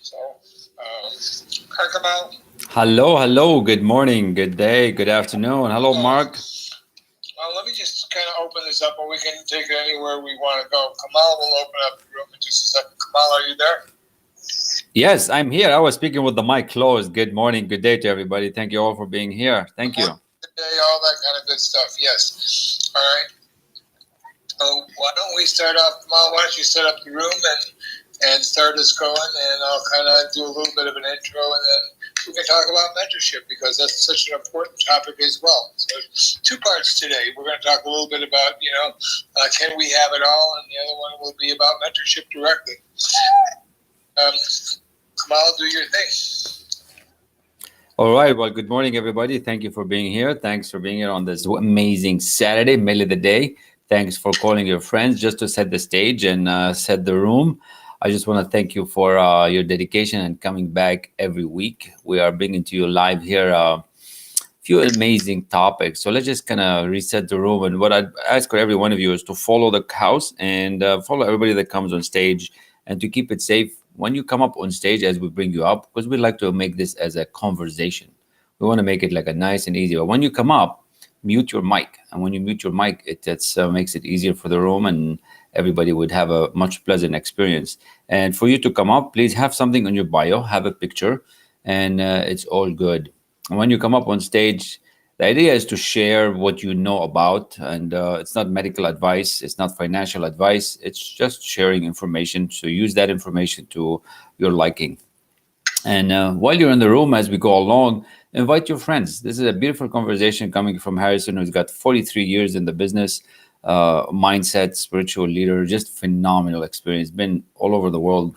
So, hi, Kamal. Hello. Good morning, good day, good afternoon. Hello, Mark. Let me just kind of open this up, and we can take it anywhere we want to go. Kamal will open up the room in just a second. Kamal, are you there? Yes, I'm here. I was speaking with the mic closed. Good morning, good day to everybody. Thank you all for being here. Thank Good morning, you. good day, all that kind of good stuff. Yes. All right. So, why don't we start off, Kamal? Why don't you set up the room and start us going, and I'll kind of do a little bit of an intro, and then we can talk about mentorship because that's such an important topic as well. So, two parts today. We're going to talk a little bit about, can we have it all, and the other one will be about mentorship directly. Kamal, do your thing. All right. Well, good morning, everybody. Thank you for being here. Thanks for being here on this amazing Saturday, middle of the day. Thanks for calling your friends just to set the stage and set the room. I just want to thank you for your dedication and coming back every week. We are bringing to you live here a few amazing topics. So let's just kind of reset the room. And what I'd ask for every one of you is to follow the house and follow everybody that comes on stage and to keep it safe when you come up on stage as we bring you up, because we like to make this as a conversation. We want to make it like a nice and easy. But when you come up, mute your mic. And when you mute your mic, it makes it easier for the room and everybody would have a much pleasant experience. And for you to come up, please have something on your bio, have a picture, and it's all good. And when you come up on stage, the idea is to share what you know about, and it's not medical advice, it's not financial advice, it's just sharing information. So use that information to your liking. And while you're in the room as we go along, invite your friends. This is a beautiful conversation coming from Harrison, who's got 43 years in the business, mindset, spiritual leader, just phenomenal experience, been all over the world.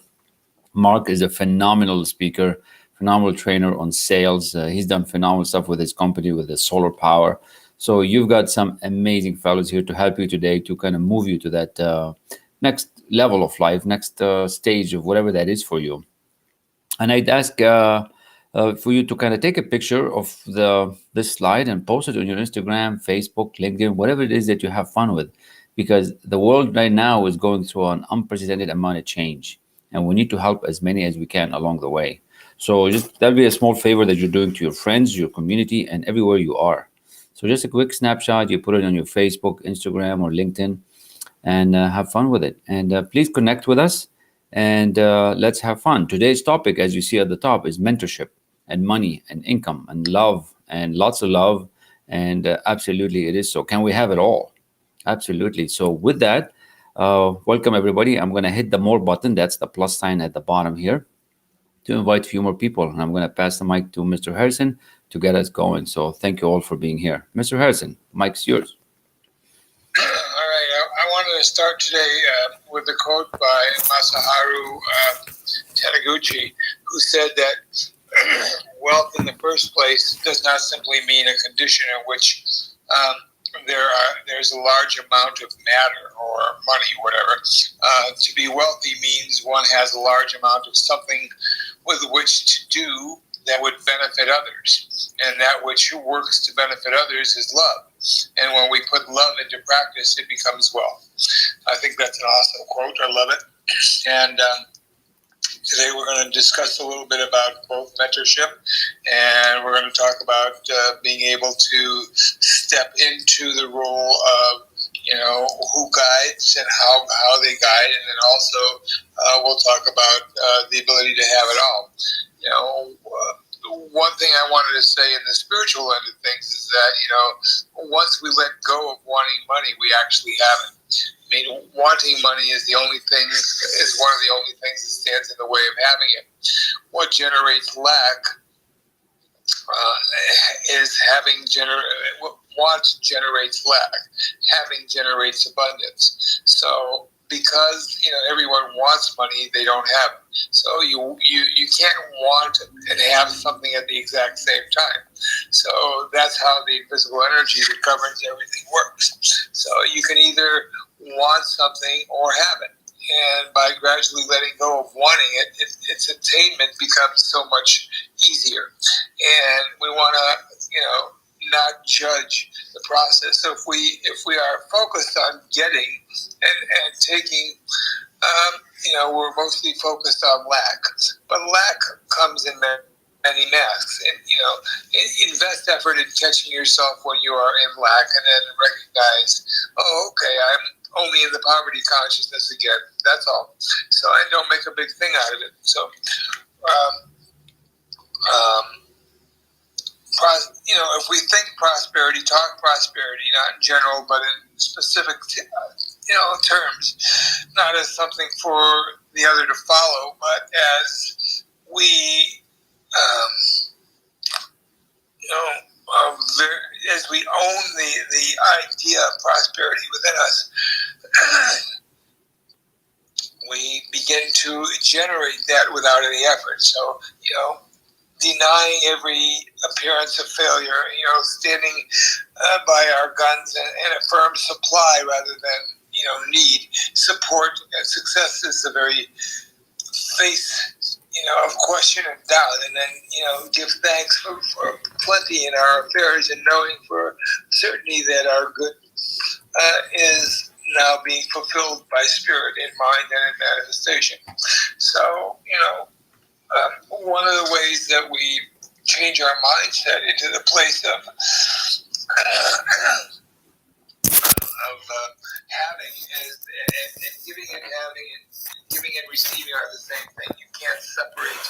Mark is a phenomenal speaker, phenomenal trainer on sales. He's done phenomenal stuff with his company, with the solar power. So you've got some amazing fellows here to help you today to kind of move you to that next level of life, next stage of whatever that is for you. And I'd ask for you to kind of take a picture of this slide and post it on your Instagram, Facebook, LinkedIn, whatever it is that you have fun with, because the world right now is going through an unprecedented amount of change, and we need to help as many as we can along the way. So just that'll be a small favor that you're doing to your friends, your community, and everywhere you are. So just a quick snapshot, you put it on your Facebook, Instagram, or LinkedIn, and have fun with it. And please connect with us and let's have fun. Today's topic, as you see at the top, is mentorship and money and income and love and lots of love. And absolutely, it is so. Can we have it all? Absolutely. So, with that, welcome everybody. I'm going to hit the more button. That's the plus sign at the bottom here to invite a few more people. And I'm going to pass the mic to Mr. Harrison to get us going. So, thank you all for being here. Mr. Harrison, mic's yours. All right. I wanted to start today with a quote by Masaharu Taniguchi, who said that wealth in the first place does not simply mean a condition in which there's a large amount of matter or money, whatever. To be wealthy means one has a large amount of something with which to do that would benefit others. And that which works to benefit others is love. And when we put love into practice, it becomes wealth. I think that's an awesome quote. I love it. And today we're going to discuss a little bit about both mentorship, and we're going to talk about being able to step into the role of, who guides and how they guide, and then also we'll talk about the ability to have it all. One thing I wanted to say in the spiritual end of things is that, once we let go of wanting money, we actually have it. I mean, wanting money is one of the only things that stands in the way of having it. What generates lack is want generates lack. Having generates abundance. So because everyone wants money, they don't have it. So you can't want and have something at the exact same time. So that's how the invisible energy that governs everything works. So you can either want something or have it. And by gradually letting go of wanting it, its attainment becomes so much easier. And we want to, not judge the process. So if we are focused on getting and taking, we're mostly focused on lack. but lack comes in many masks. And, invest effort in catching yourself when you are in lack, and then recognize, oh, okay, I'm only in the poverty consciousness again. That's all. So I don't make a big thing out of it. So, if we think prosperity, talk prosperity, not in general, but in specific, terms, not as something for the other to follow, but as we, as we own the idea of prosperity within us, we begin to generate that without any effort. So, denying every appearance of failure, standing by our guns and a firm supply rather than, need, support, and success is the very face, of question and doubt, and then, give thanks for plenty in our affairs, and knowing for certainty that our good is now being fulfilled by spirit in mind and in manifestation. So, one of the ways that we change our mindset into the place of having is, and giving and having, and giving and receiving are the same thing. You can't separate,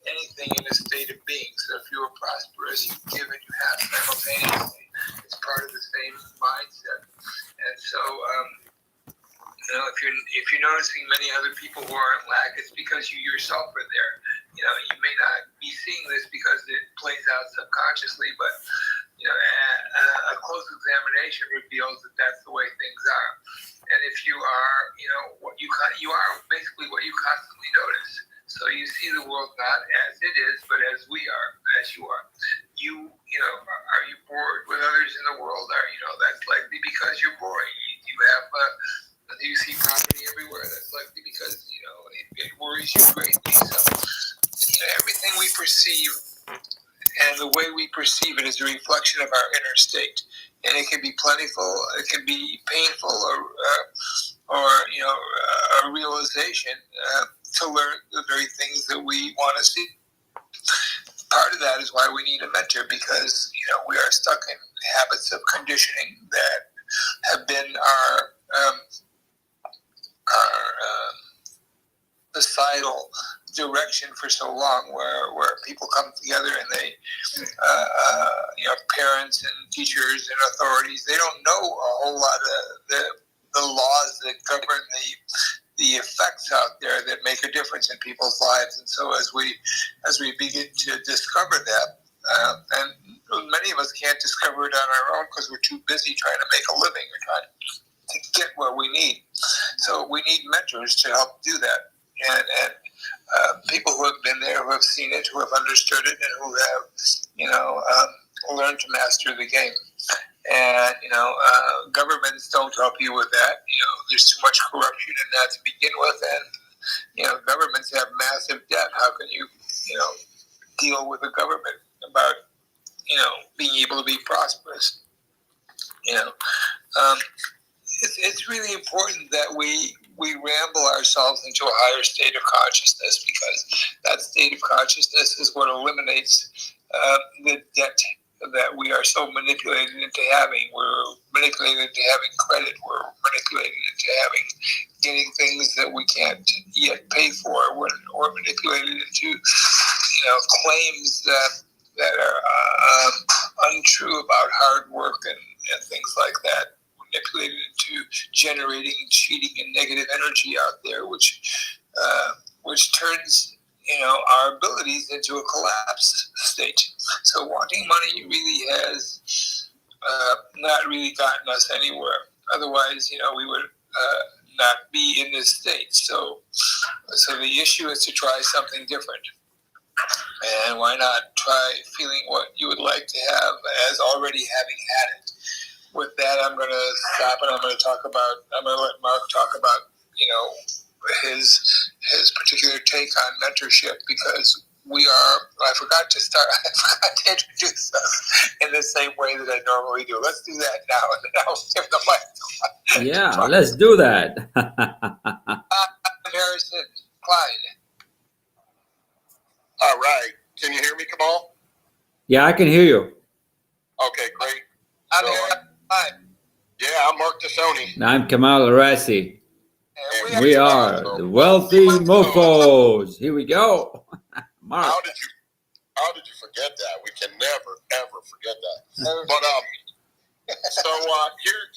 anything in a state of being. So if you are prosperous, you give and you have simultaneously. It's part of the same mindset. And so, if you're noticing many other people who are in lack, it's because you yourself are there. You may not be seeing this because it plays out subconsciously, but a close examination reveals that that's the way things are. And if you are, you are basically what you constantly notice. So you see the world not as it is, but as we are, as you are. Are you bored with others in the world? That's likely because you're boring. You see property everywhere. That's likely because, it worries you greatly. So, everything we perceive and the way we perceive it is a reflection of our inner state. And it can be plentiful, it can be painful, or a realization to learn the very things that we want to see. Part of that is why we need a mentor, because, we are stuck in habits of conditioning that have been our societal direction for so long, where people come together and they, parents and teachers and authorities, they don't know a whole lot of the laws that govern the effects out there that make a difference in people's lives. And so as we begin to discover that, and many of us can't discover it on our own because we're too busy trying to make a living or trying to get what we need. So we need mentors to help do that. And people who have been there, who have seen it, who have understood it, and who have, learned to master the game. And, governments don't help you with that. There's too much corruption in that to begin with. And, governments have massive debt. How can you, deal with a government about, being able to be prosperous? It's really important that we ramble ourselves into a higher state of consciousness, because that state of consciousness is what eliminates the debt that we are so manipulated into having. We're manipulated into having credit. We're manipulated into getting things that we can't yet pay for. We're manipulated into claims that are untrue about hard work and things like that. Manipulated into generating cheating and negative energy out there, which turns our abilities into a collapsed state. So wanting money really has not really gotten us anywhere. Otherwise, we would not be in this state. So the issue is to try something different. And why not try feeling what you would like to have as already having had it? With that, I'm going to stop, and I'm going to let Mark talk about, his particular take on mentorship, because I forgot to introduce us in the same way that I normally do. Let's do that now, and then I'll give the mic. Yeah, let's do that. I'm Harrison Klien. All right. Can you hear me, Kamal? Yeah, I can hear you. Okay, great. I'm So, here. Hi. Yeah, I'm Mark Tosono. And I'm Kamal El-Rassi. And We are the Wealthy Mofos. Here we go. Mark. How did you forget that? We can never ever forget that. But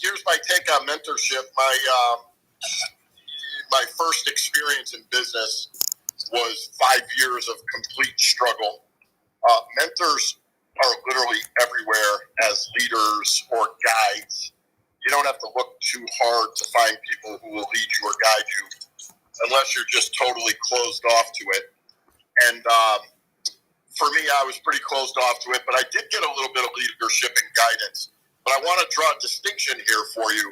here's my take on mentorship. My first experience in business was 5 years of complete struggle. Mentors are literally everywhere as leaders or guides. You don't have to look too hard to find people who will lead you or guide you unless you're just totally closed off to it. And for me, I was pretty closed off to it, but I did get a little bit of leadership and guidance. But I want to draw a distinction here for you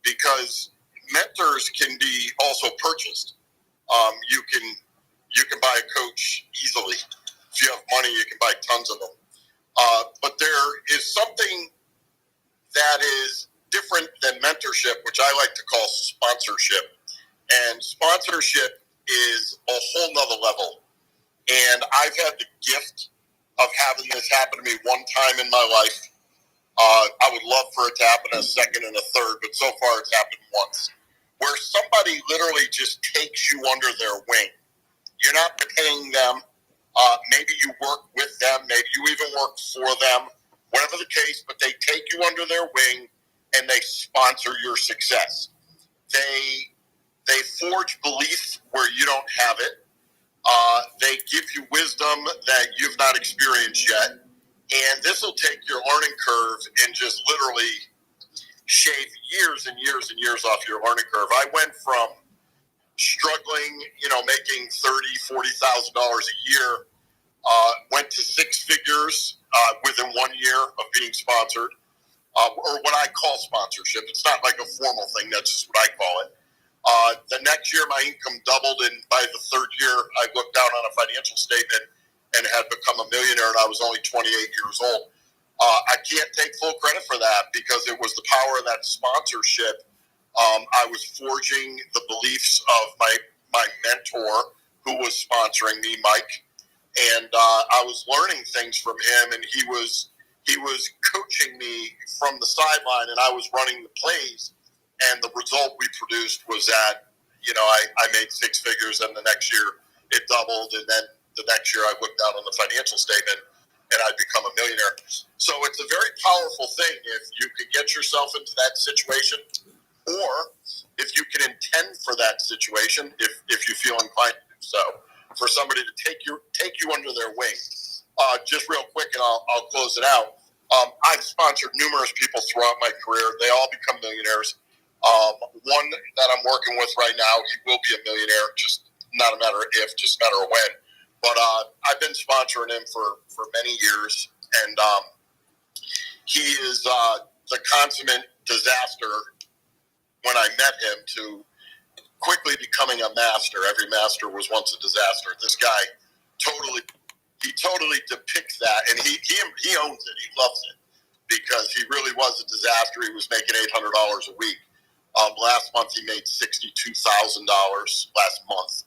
because mentors can be also purchased. You can buy a coach easily. If you have money, you can buy tons of them. But there is something that is different than mentorship, which I like to call sponsorship. And sponsorship is a whole nother level. And I've had the gift of having this happen to me one time in my life. I would love for it to happen a second and a third, but so far it's happened once. Where somebody literally just takes you under their wing. You're not paying them. Maybe you work with them. Maybe you even work for them. Whatever the case, but they take you under their wing and they sponsor your success. They forge belief where you don't have it. They give you wisdom that you've not experienced yet. And this will take your learning curve and just literally shave years and years and years off your learning curve. I went from struggling, making $30,000, $40,000 a year, went to six figures within 1 year of being sponsored, or what I call sponsorship. It's not like a formal thing. That's just what I call it. The next year, my income doubled, and by the third year, I looked down on a financial statement and had become a millionaire, and I was only 28 years old. I can't take full credit for that because it was the power of that sponsorship. I was forging the beliefs of my mentor who was sponsoring me, Mike, and I was learning things from him, and he was coaching me from the sideline, and I was running the plays. And the result we produced was that, I made six figures, and the next year it doubled. And then the next year I looked down on the financial statement and I'd become a millionaire. So it's a very powerful thing if you can get yourself into that situation, or if you can intend for that situation, if you feel inclined to do so, for somebody to take you under their wing. Just real quick, and I'll close it out. I've sponsored numerous people throughout my career. They all become millionaires. One that I'm working with right now, he will be a millionaire, just not a matter of if, just a matter of when. But I've been sponsoring him for many years, and he is the consummate disaster when I met him to quickly becoming a master. Every master was once a disaster. This guy totally depicts that, and he owns it. He loves it because he really was a disaster. He was making $800 a week. Last month he made $62,000 last month.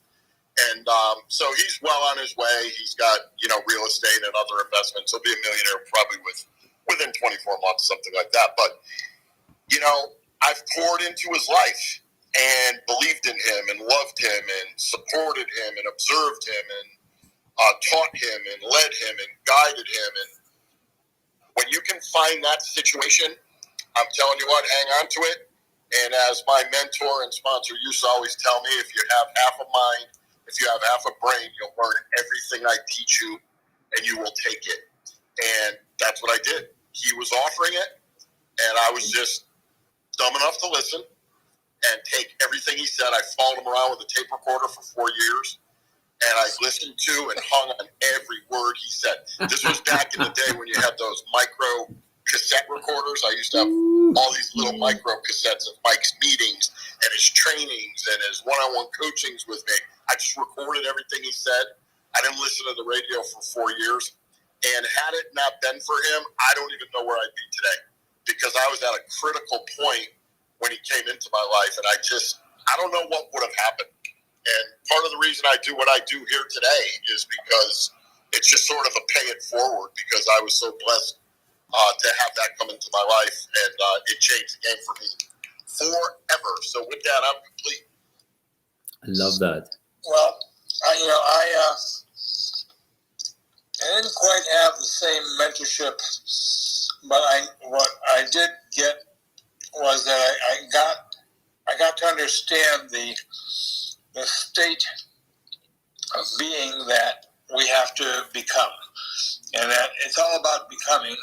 And so he's well on his way. He's got, real estate and other investments. He'll be a millionaire probably within 24 months, something like that. But, I've poured into his life and believed in him and loved him and supported him and observed him and taught him and led him and guided him. And when you can find that situation, I'm telling you what, hang on to it. And as my mentor and sponsor used to always tell me, if you have half a mind, if you have half a brain, you'll learn everything I teach you and you will take it. And that's what I did. He was offering it, and I was just dumb enough to listen and take everything he said. I followed him around with a tape recorder for 4 years, and I listened to and hung on every word he said. This was back in the day when you had those micro cassette recorders. I used to have all these little micro cassettes of Mike's meetings and his trainings and his one-on-one coachings with me. I just recorded everything he said. I didn't listen to the radio for 4 years. And had it not been for him, I don't even know where I'd be today, because I was at a critical point when he came into my life, and I don't know what would have happened. And part of the reason I do what I do here today is because it's just sort of a pay it forward because I was so blessed to have that come into my life, and it changed the game for me forever. So with that, I'm complete. I love that. Well, I didn't quite have the same mentorship, but what I did get was that I got to understand the state of being that we have to become, and that it's all about becoming.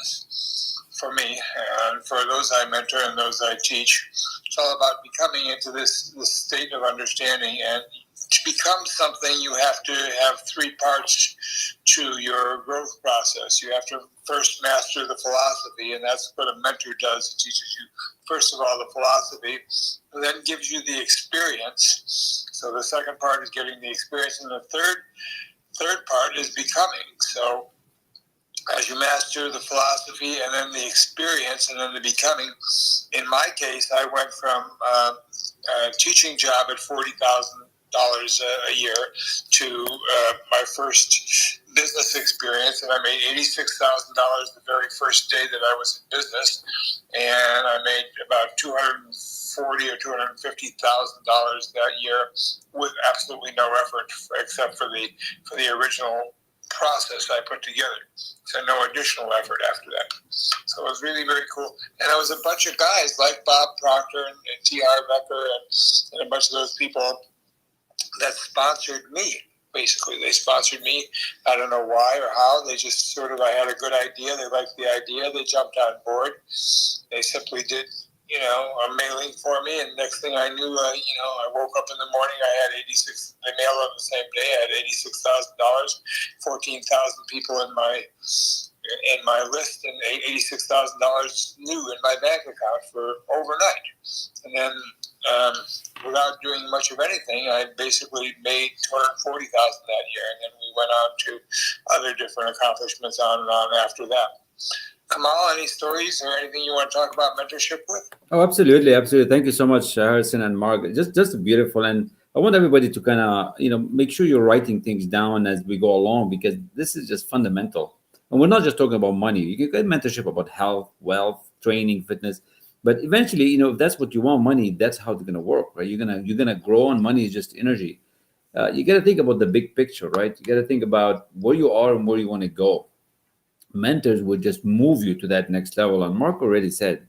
For me, and for those I mentor and those I teach, it's all about becoming into this state of understanding. And to become something, you have to have three parts to your growth process. You have to first master the philosophy, and that's what a mentor does. It teaches you, first of all, the philosophy, and then gives you the experience. So the second part is getting the experience, and the third part is becoming. So as you master the philosophy and then the experience and then the becoming, in my case, I went from a teaching job at $40,000 a year to my first business experience, and I made $86,000 the very first day that I was in business, and I made about $240,000 or $250,000 that year with absolutely no effort except for the original process I put together. So no additional effort after that. So it was really very cool. And it was a bunch of guys like Bob Proctor and T.R. Becker and a bunch of those people that sponsored me. Basically, they sponsored me. I don't know why or how. They just sort of, I had a good idea. They liked the idea. They jumped on board. They simply did, a mailing for me. And next thing I knew, I woke up in the morning. I had 86. They mailed on the same day. I had $86,000, 14,000 people in my list, and $86,000 new in my bank account for overnight. And then, without doing much of anything, I basically made $240,000 that year, and then we went on to other different accomplishments on and on after that. Kamal, any stories or anything you want to talk about mentorship with? Oh, absolutely, absolutely. Thank you so much, Harrison and Mark. Just beautiful, and I want everybody to kind of make sure you're writing things down as we go along, because this is just fundamental. And we're not just talking about money. You can get mentorship about health, wealth, training, fitness. But eventually, if that's what you want, money, that's how it's gonna work, right? You're gonna grow, and money is just energy. You got to think about the big picture, right? You got to think about where you are and where you want to go. Mentors would just move you to that next level. And Mark already said,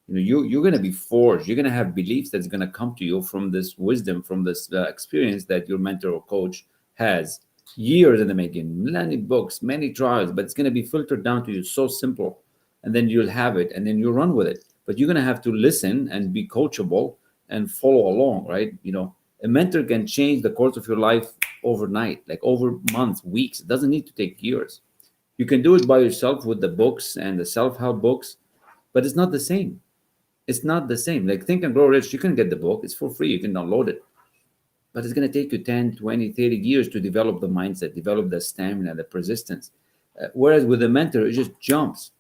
you're gonna be forged. You're gonna have beliefs that's gonna come to you from this wisdom, from this experience that your mentor or coach has. Years in the making, many books, many trials, but it's gonna be filtered down to you, so simple, and then you'll have it, and then you run with it. But you're going to have to listen and be coachable and follow along, right? A mentor can change the course of your life overnight, like over months, weeks. It doesn't need to take years. You can do it by yourself with the books and the self-help books, but it's not the same. It's not the same. Like Think and Grow Rich, you can get the book. It's for free. You can download it. But it's going to take you 10, 20, 30 years to develop the mindset, develop the stamina, the persistence. Whereas with a mentor, it just jumps.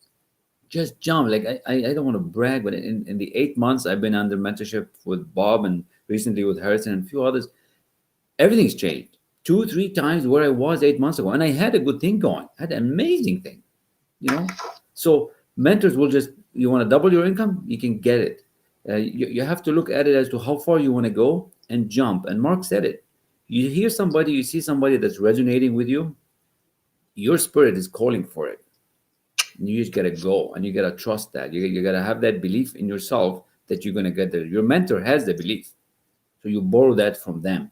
Just jump. Like I don't want to brag, but in the 8 months I've been under mentorship with Bob and recently with Harrison and a few others, everything's changed 2-3 times where I was 8 months ago, and I had a good thing going. I had an amazing thing, So mentors will just, you want to double your income, you can get it. You have to look at it as to how far you want to go and jump. And Mark said it. You hear somebody, you see somebody that's resonating with you, your spirit is calling for it. You just got to go, and you got to trust that. You got to have that belief in yourself that you're going to get there. Your mentor has the belief. So you borrow that from them.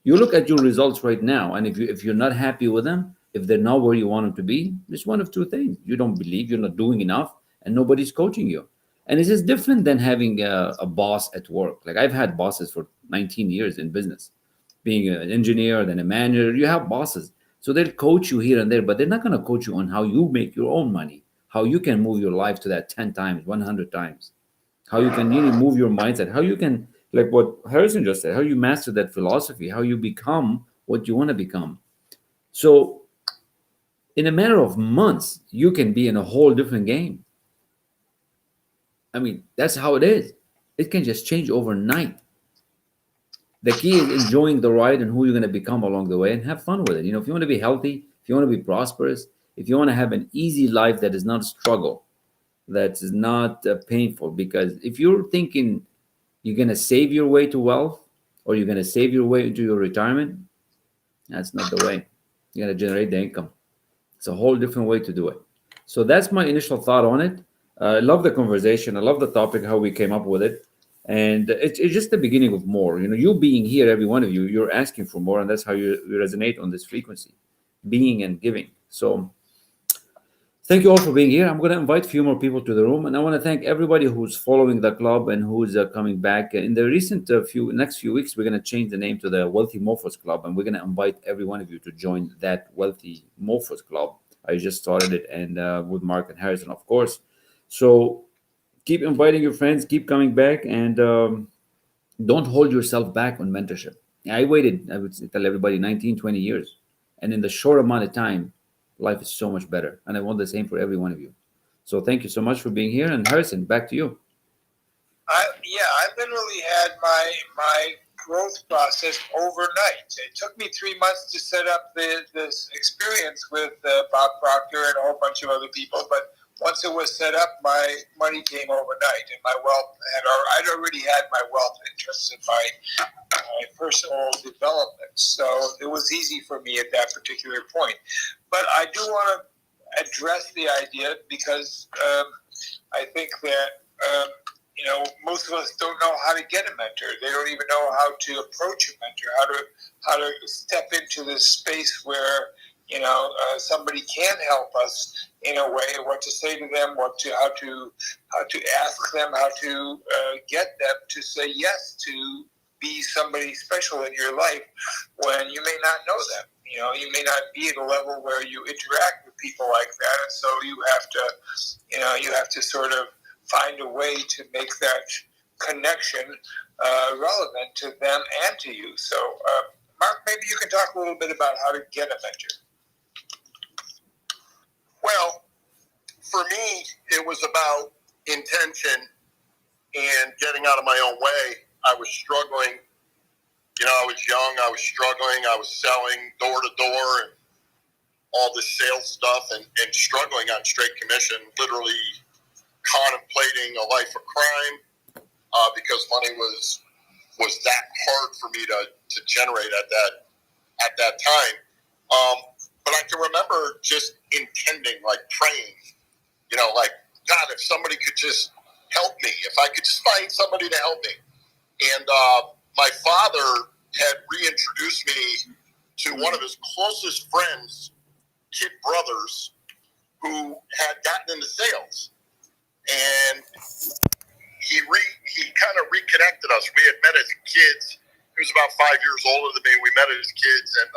You look at your results right now, and if you're not happy with them, if they're not where you want them to be, it's one of two things. You don't believe, you're not doing enough, and nobody's coaching you. And it's just different than having a boss at work. Like I've had bosses for 19 years in business. Being an engineer, then a manager, you have bosses. So they'll coach you here and there, but they're not going to coach you on how you make your own money, how you can move your life to that 10 times, 100 times, how you can really move your mindset, how you can, like what Harrison just said, how you master that philosophy, how you become what you want to become. So in a matter of months, you can be in a whole different game. I mean, that's how it is. It can just change overnight. The key is enjoying the ride and who you're going to become along the way, and have fun with it. If you want to be healthy, if you want to be prosperous, if you want to have an easy life that is not a struggle, that is not painful. Because if you're thinking you're going to save your way to wealth, or you're going to save your way into your retirement, that's not the way. You're going to generate the income. It's a whole different way to do it. So that's my initial thought on it. I love the conversation. I love the topic, how we came up with it. And it's just the beginning of more. You being here, every one of you, you're asking for more. And that's how you resonate on this frequency, being and giving. So thank you all for being here. I'm going to invite a few more people to the room. And I want to thank everybody who's following the club and who's coming back. In the recent next few weeks, we're going to change the name to the Wealthy Mofos Club. And we're going to invite every one of you to join that Wealthy Mofos Club. I just started it, and with Mark and Harrison, of course. So keep inviting your friends, keep coming back, and don't hold yourself back on mentorship. I waited, I would tell everybody, 19, 20 years. And in the short amount of time, life is so much better. And I want the same for every one of you. So thank you so much for being here. And Harrison, back to you. I literally had my growth process overnight. It took me 3 months to set up this experience with Bob Proctor and a whole bunch of other people, but once it was set up, my money came overnight, and my wealth I'd already had my wealth in terms of my personal development. So it was easy for me at that particular point. But I do want to address the idea because I think that most of us don't know how to get a mentor. They don't even know how to approach a mentor, how to step into this space where somebody can help us in a way, what to say to them, how to ask them, how to get them to say yes to be somebody special in your life when you may not know them. You may not be at a level where you interact with people like that, and so you have to sort of find a way to make that connection relevant to them and to you. So, Mark, maybe you can talk a little bit about how to get a mentor. Well, for me, it was about intention and getting out of my own way. I was struggling. I was young. I was struggling. I was selling door to door and all this sales stuff and struggling on straight commission, literally contemplating a life of crime because money was that hard for me to generate at that time. But I can remember just intending, like praying, like, God, if somebody could just help me, if I could just find somebody to help me. And my father had reintroduced me to one of his closest friends, kid brothers, who had gotten into sales. And he kind of reconnected us. We had met as kids. He was about 5 years older than me. We met as kids, and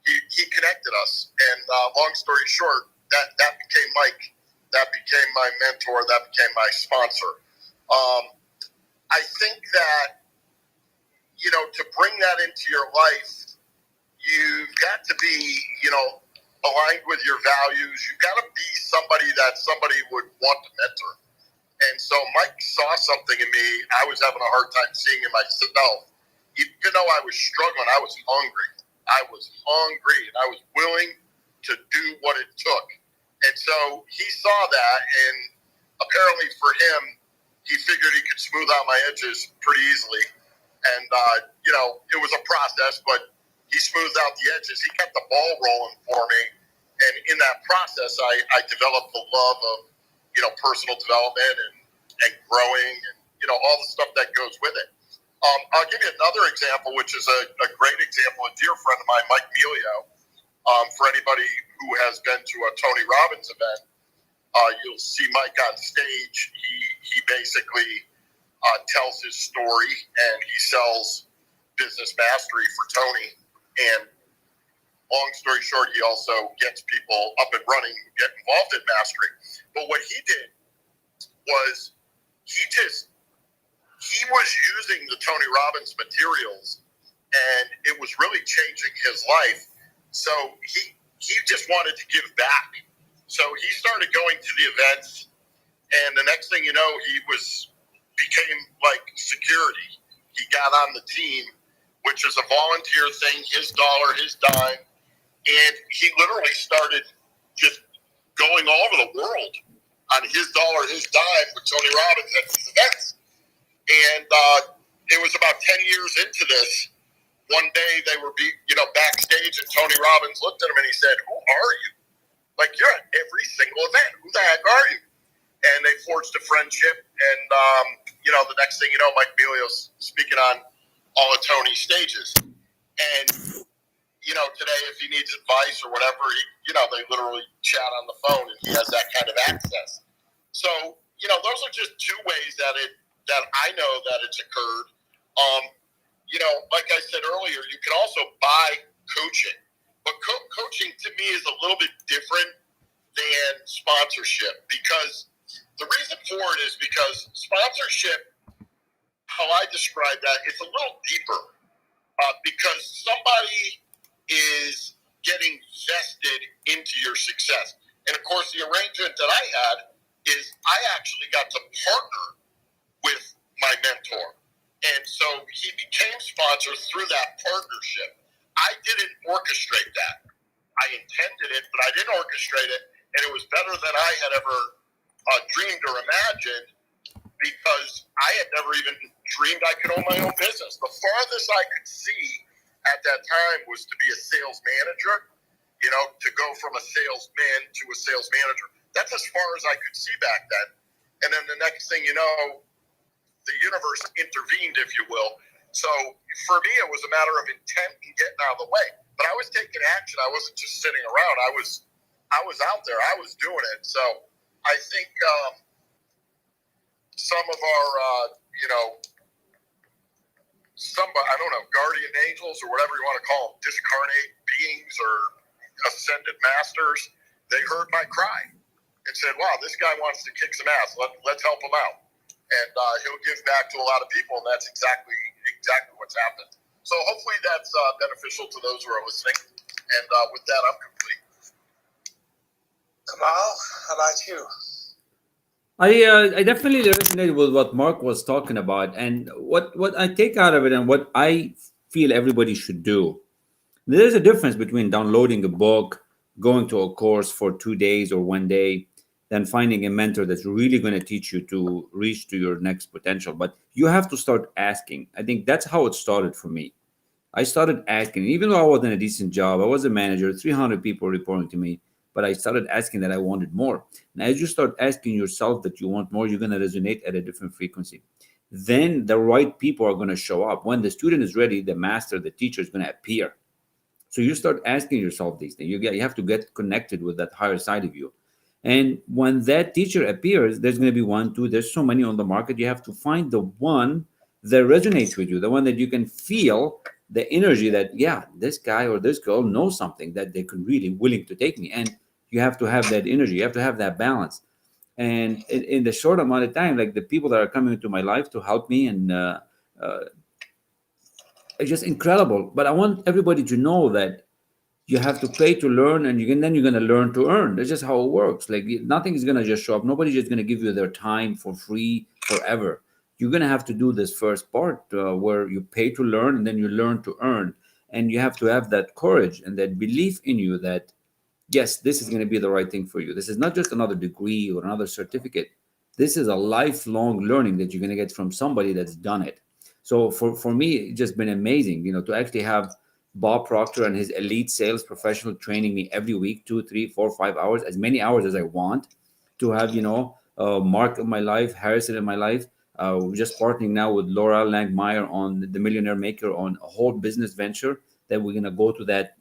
he connected us. And long story short, that became Mike. That became my mentor. That became my sponsor. I think that, to bring that into your life, you've got to be, aligned with your values. You've got to be somebody that somebody would want to mentor. And so Mike saw something in me I was having a hard time seeing in myself. Even though I was struggling, I was hungry. I was hungry, and I was willing to do what it took. And so he saw that, and apparently for him, he figured he could smooth out my edges pretty easily. And, it was a process, but he smoothed out the edges. He kept the ball rolling for me. And in that process, I developed the love of, personal development and growing and, all the stuff that goes with it. I'll give you another example, which is a great example. A dear friend of mine, Mike Melio, for anybody who has been to a Tony Robbins event, you'll see Mike on stage. He basically tells his story, and he sells business mastery for Tony. And long story short, he also gets people up and running, get involved in mastery. But what he did was he was using the Tony Robbins materials, and it was really changing his life. So he just wanted to give back. So he started going to the events, and the next thing you know, he became like security. He got on the team, which is a volunteer thing, his dollar, his dime. And he literally started just going all over the world on his dollar, his dime with Tony Robbins at these events. And it was about 10 years into this. One day they were, backstage, and Tony Robbins looked at him and he said, "Who are you? Like, you're at every single event. Who the heck are you?" And they forged a friendship. And, the next thing you know, Mike Emilio's speaking on all of Tony's stages. And, today if he needs advice or whatever, they literally chat on the phone and he has that kind of access. So, those are just two ways that I know that it's occurred. Like I said earlier, you can also buy coaching. But coaching to me is a little bit different than sponsorship, because the reason for it is because sponsorship, how I describe that, it's a little deeper, because somebody is getting vested into your success. And of course, the arrangement that I had is I actually got to partner with my mentor. And so he became sponsor through that partnership. I didn't orchestrate that. I intended it, but I didn't orchestrate it. And it was better than I had ever dreamed or imagined, because I had never even dreamed I could own my own business. The farthest I could see at that time was to be a sales manager, to go from a salesman to a sales manager. That's as far as I could see back then. And then the next thing you know, the universe intervened, if you will. So for me, it was a matter of intent and getting out of the way. But I was taking action. I wasn't just sitting around. I was out there. I was doing it. So I think some of our, I don't know, guardian angels or whatever you want to call them, discarnate beings or ascended masters, they heard my cry and said, "Wow, this guy wants to kick some ass. Let's help him out." And he'll give back to a lot of people, and that's exactly what's happened. So hopefully that's beneficial to those who are listening. And with that, I'm complete. Kamal, how about you? I definitely resonated with what Mark was talking about, and what I take out of it, and what I feel everybody should do. There's a difference between downloading a book, going to a course for 2 days or 1 day, than finding a mentor that's really going to teach you to reach to your next potential. But you have to start asking. I think that's how it started for me. I started asking, even though I was in a decent job, I was a manager, 300 people reporting to me, but I started asking that I wanted more. And as you start asking yourself that you want more, you're going to resonate at a different frequency. Then the right people are going to show up. When the student is ready, the master, the teacher is going to appear. So you start asking yourself these things. You have to get connected with that higher side of you. And when that teacher appears, there's going to be 1, 2, there's so many on the market. You have to find the one that resonates with you, the one that you can feel the energy that, yeah, this guy or this girl knows something that they could really willing to take me. And you have to have that energy. You have to have that balance. And in the short amount of time, like the people that are coming into my life to help me, and it's just incredible. But I want everybody to know that you have to pay to learn, and then you're going to learn to earn. That's just how it works. Like nothing is going to just show up. Nobody's just going to give you their time for free forever. You're going to have to do this first part where you pay to learn, and then you learn to earn. And you have to have that courage and that belief in you that, yes, this is going to be the right thing for you. This is not just another degree or another certificate. This is a lifelong learning that you're going to get from somebody that's done it. So for me, it's just been amazing, to actually have Bob Proctor and his elite sales professional training me every week, 2, 3, 4, 5 hours, as many hours as I want, to have, Mark in my life, Harrison in my life. We're just partnering now with Laura Langmeyer on The Millionaire Maker on a whole business venture that we're going to go to that,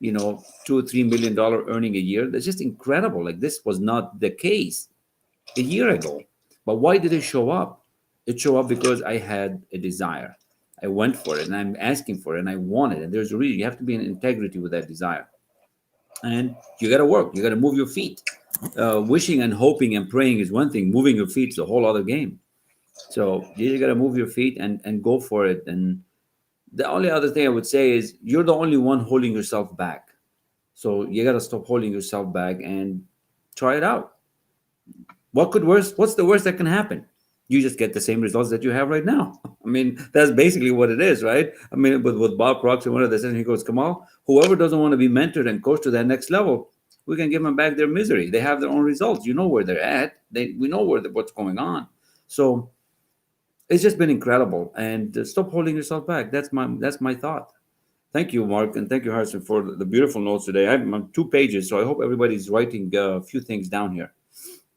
$2 or $3 million earning a year. That's just incredible. Like this was not the case a year ago. But why did it show up? It showed up because I had a desire. I went for it, and I'm asking for it, and I want it. And there's a reason. You have to be in integrity with that desire. And you got to work. You got to move your feet. Wishing and hoping and praying is one thing. Moving your feet is a whole other game. So you got to move your feet and go for it. And the only other thing I would say is you're the only one holding yourself back. So you got to stop holding yourself back and try it out. What's the worst that can happen? you just get the same results that you have right now. I mean, that's basically what it is, right? I mean, with Bob Prox in one of the sessions, he goes, Kamal, whoever doesn't want to be mentored and coached to that next level, we can give them back their misery. They have their own results. You know where they're at. We know what's going on. So it's just been incredible. And stop holding yourself back. That's my thought. Thank you, Mark, and thank you, Harrison, for the beautiful notes today. I have on 2 pages, so I hope everybody's writing a few things down here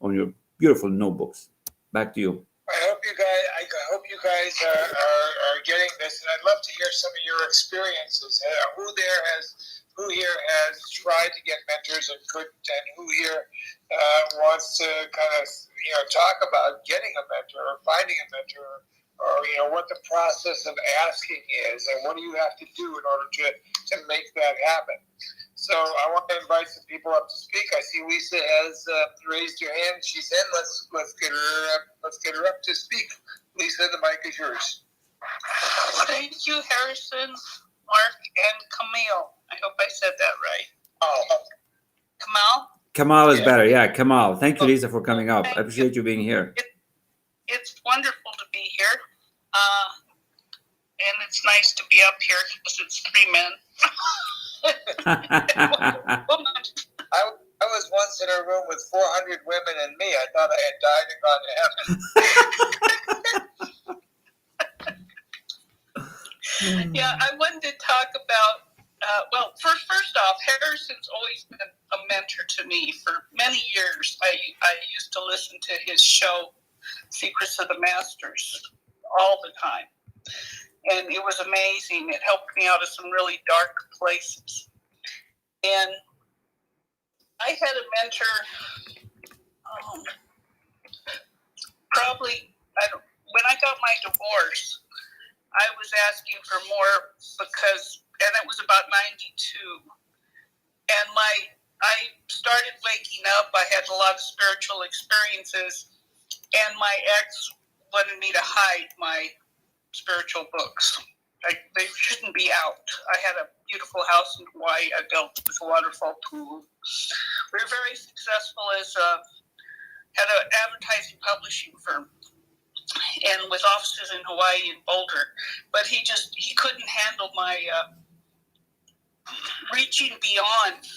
on your beautiful notebooks. Back to you. I hope you guys are getting this, and I'd love to hear some of your experiences. Who here has tried to get mentors and couldn't, and who here wants to kind of talk about getting a mentor or finding a mentor, or what the process of asking is, and what do you have to do in order to make that happen. So I want to invite some people up to speak. I see Lisa has raised her hand. She's in. Let's get her up to speak. Lisa, the mic is yours. Thank you, Harrison, Mark, and Kamal. I hope I said that right. Oh, Kamal? Kamal is better. Yeah, Kamal. Thank you, Lisa, for coming up. I appreciate you being here. It's wonderful to be here. And it's nice to be up here because it's 3 men. I was once in a room with 400 women and me. I thought I had died and gone to heaven. Yeah, I wanted to talk about, first off, Harrison's always been a mentor to me for many years. I used to listen to his show, Secrets of the Masters, all the time. And it was amazing. It helped me out of some really dark places. And I had a mentor when I got my divorce, I was asking for more and it was about 92. And I started waking up. I had a lot of spiritual experiences. And my ex wanted me to hide my spiritual books. They shouldn't be out. I had a beautiful house in Hawaii I built with a waterfall pool. We were very successful had an advertising publishing firm and with offices in Hawaii and Boulder. But he couldn't handle my reaching beyond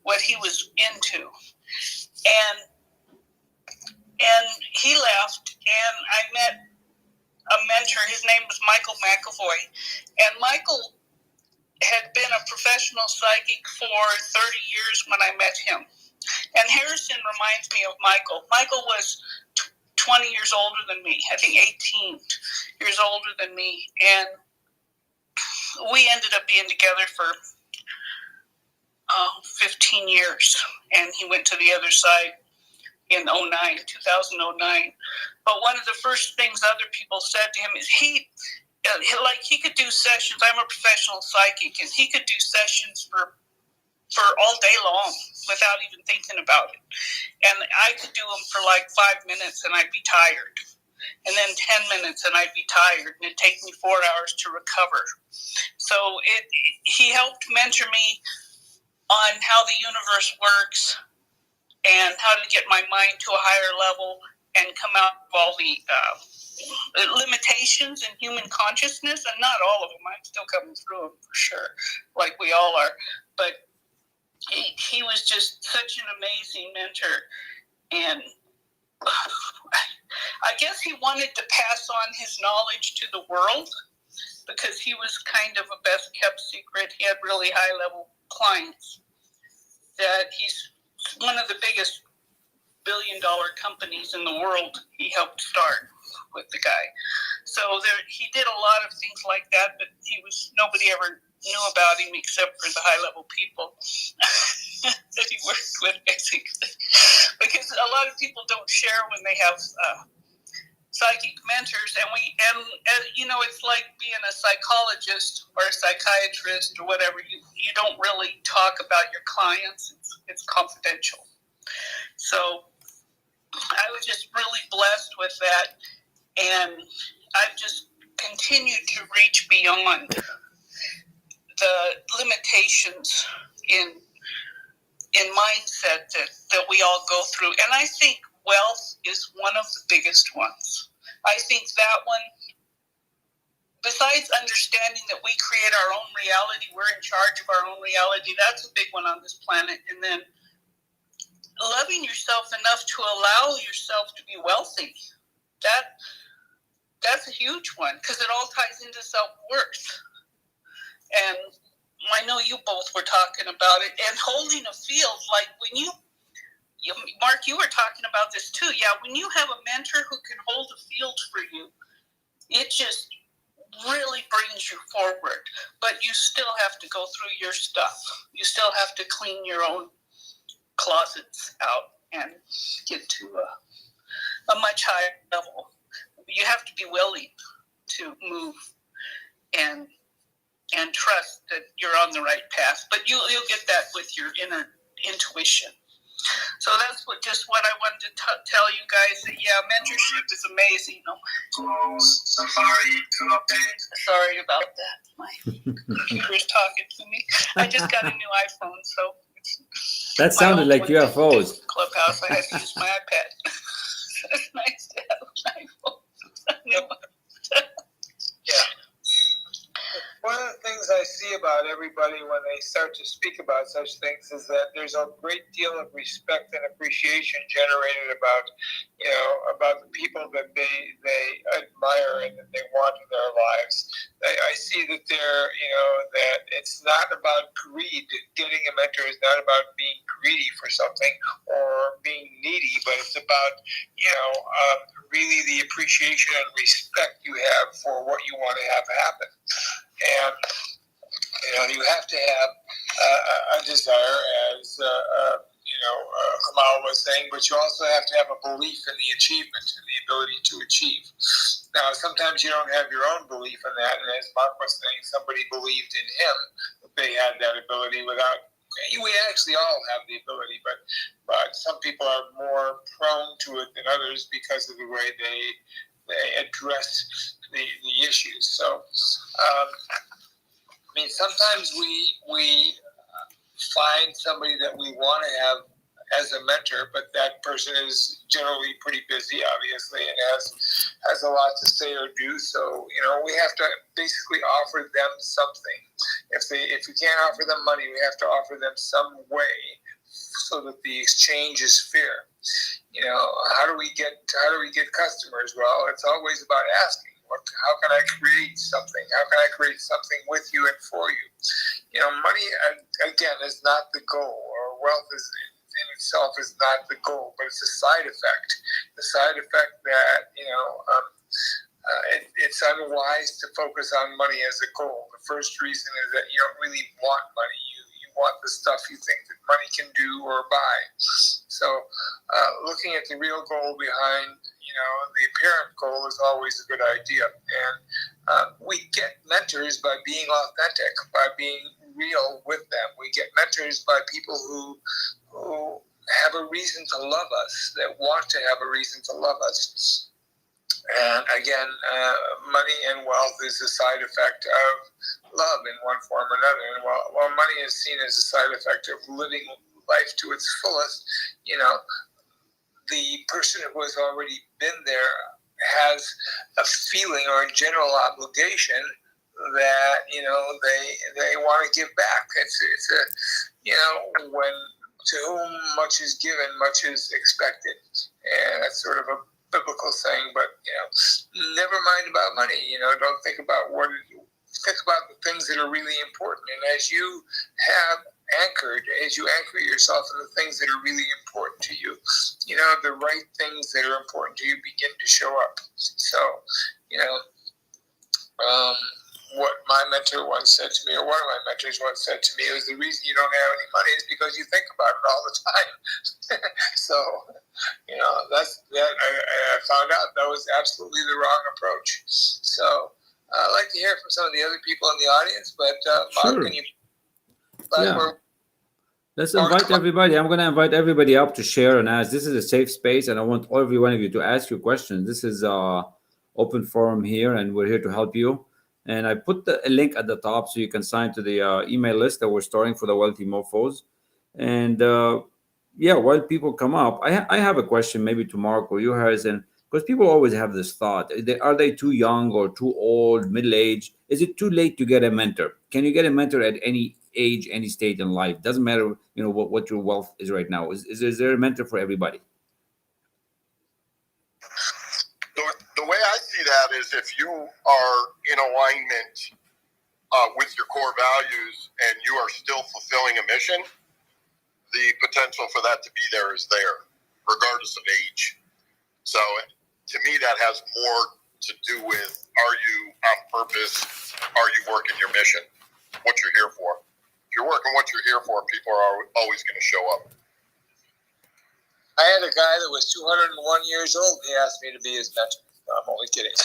what he was into. And he left, and I met a mentor. His name was Michael McAvoy. And Michael had been a professional psychic for 30 years when I met him. And Harrison reminds me of Michael. Michael was 20 years older than me, I think 18 years older than me. And we ended up being together for 15 years. And he went to the other side in 2009. But one of the first things other people said to him is he could do sessions. I'm a professional psychic, and he could do sessions for all day long without even thinking about it. And I could do them for like 5 minutes and I'd be tired. And then 10 minutes and I'd be tired, and it'd take me 4 hours to recover. So he helped mentor me on how the universe works and how to get my mind to a higher level and come out of all the limitations in human consciousness. And not all of them. I'm still coming through them for sure, like we all are. But he was just such an amazing mentor. And I guess he wanted to pass on his knowledge to the world because he was kind of a best kept secret. He had really high level clients. That he's one of the biggest billion-dollar companies in the world. He helped start with the guy. So he did a lot of things like that, but nobody ever knew about him except for the high-level people that he worked with, basically. Because a lot of people don't share when they have psychic mentors, and it's like being a psychologist or a psychiatrist or whatever. You don't really talk about your clients. It's confidential. So I was just really blessed with that, and I've just continued to reach beyond the limitations in mindset that we all go through. And I think wealth is one of the biggest ones. I think that one, besides understanding that we create our own reality, we're in charge of our own reality, that's a big one on this planet. And then loving yourself enough to allow yourself to be wealthy. That's a huge one, because it all ties into self-worth. And I know you both were talking about it. And holding a field, like when you Mark, you were talking about this too. Yeah, when you have a mentor who can hold a field for you, it just really brings you forward. But you still have to go through your stuff. You still have to clean your own closets out and get to a much higher level. You have to be willing to move and trust that you're on the right path. But you'll get that with your inner intuition. So that's what I wanted to tell you guys. That mentorship is amazing. Sorry about that. My computer's talking to me. I just got a new iPhone, so that sounded like UFOs. Clubhouse. I had to use my iPad. It's nice to have an iPhone. Yeah. One of the things I see about everybody when they start to speak about such things is that there's a great deal of respect and appreciation generated about the people that they admire and that they want in their lives. I see that that it's not about greed. Getting a mentor is not about being greedy for something or being needy, but it's about really the appreciation and respect you have for what you want to have happen. And you have to have a desire, as Kamal was saying, but you also have to have a belief in the achievement and the ability to achieve. Now, sometimes you don't have your own belief in that, and as Mark was saying, somebody believed in him that they had that ability without. We actually all have the ability, but some people are more prone to it than others because of the way they address the issues. So, sometimes we find somebody that we want to have as a mentor, but that person is generally pretty busy, obviously, and has a lot to say or do. So, we have to basically offer them something. If we can't offer them money, we have to offer them some way so that the exchange is fair. How do we get customers? Well, it's always about asking. How can I create something? How can I create something with you and for you? Money, again, is not the goal, or wealth in itself is not the goal, but it's a side effect. The side effect that, it's unwise to focus on money as a goal. The first reason is that you don't really want money. You want the stuff you think that money can do or buy. So looking at the real goal behind the apparent goal is always a good idea. And we get mentors by being authentic, by being real with them. We get mentors by people who have a reason to love us, that want to have a reason to love us. And again, money and wealth is a side effect of love in one form or another. And while money is seen as a side effect of living life to its fullest, the person who has already been there has a feeling or a general obligation that they want to give back. It's when to whom much is given, much is expected, and that's sort of a biblical saying. But never mind about money. Don't think about think about the things that are really important. And as you anchor yourself in the things that are really important to you, the right things that are important to you begin to show up. So, what my mentor once said to me, or one of my mentors once said to me, is the reason you don't have any money is because you think about it all the time. So, that's that. I found out that was absolutely the wrong approach. So, I'd like to hear from some of the other people in the audience, but Mark, sure. Can you? Let's invite everybody. I'm going to invite everybody up to share and ask. This is a safe space, and I want every one of you to ask your questions. This is an open forum here, and we're here to help you. And I put a link at the top so you can sign to the email list that we're starting for the Wealthy Mofos. And while people come up, I have a question maybe to Mark or you, Harrison. Because people always have this thought: are they too young or too old, middle age? Is it too late to get a mentor? Can you get a mentor at any age, any stage in life? Doesn't matter, what your wealth is right now. Is there a mentor for everybody? The way I see that is if you are in alignment with your core values and you are still fulfilling a mission, the potential for that to be there is there, regardless of age. So to me, that has more to do with, are you on purpose? Are you working your mission? What you're here for? If you're working what you're here for, people are always going to show up. I had a guy that was 201 years old. He asked me to be his mentor. No, I'm only kidding.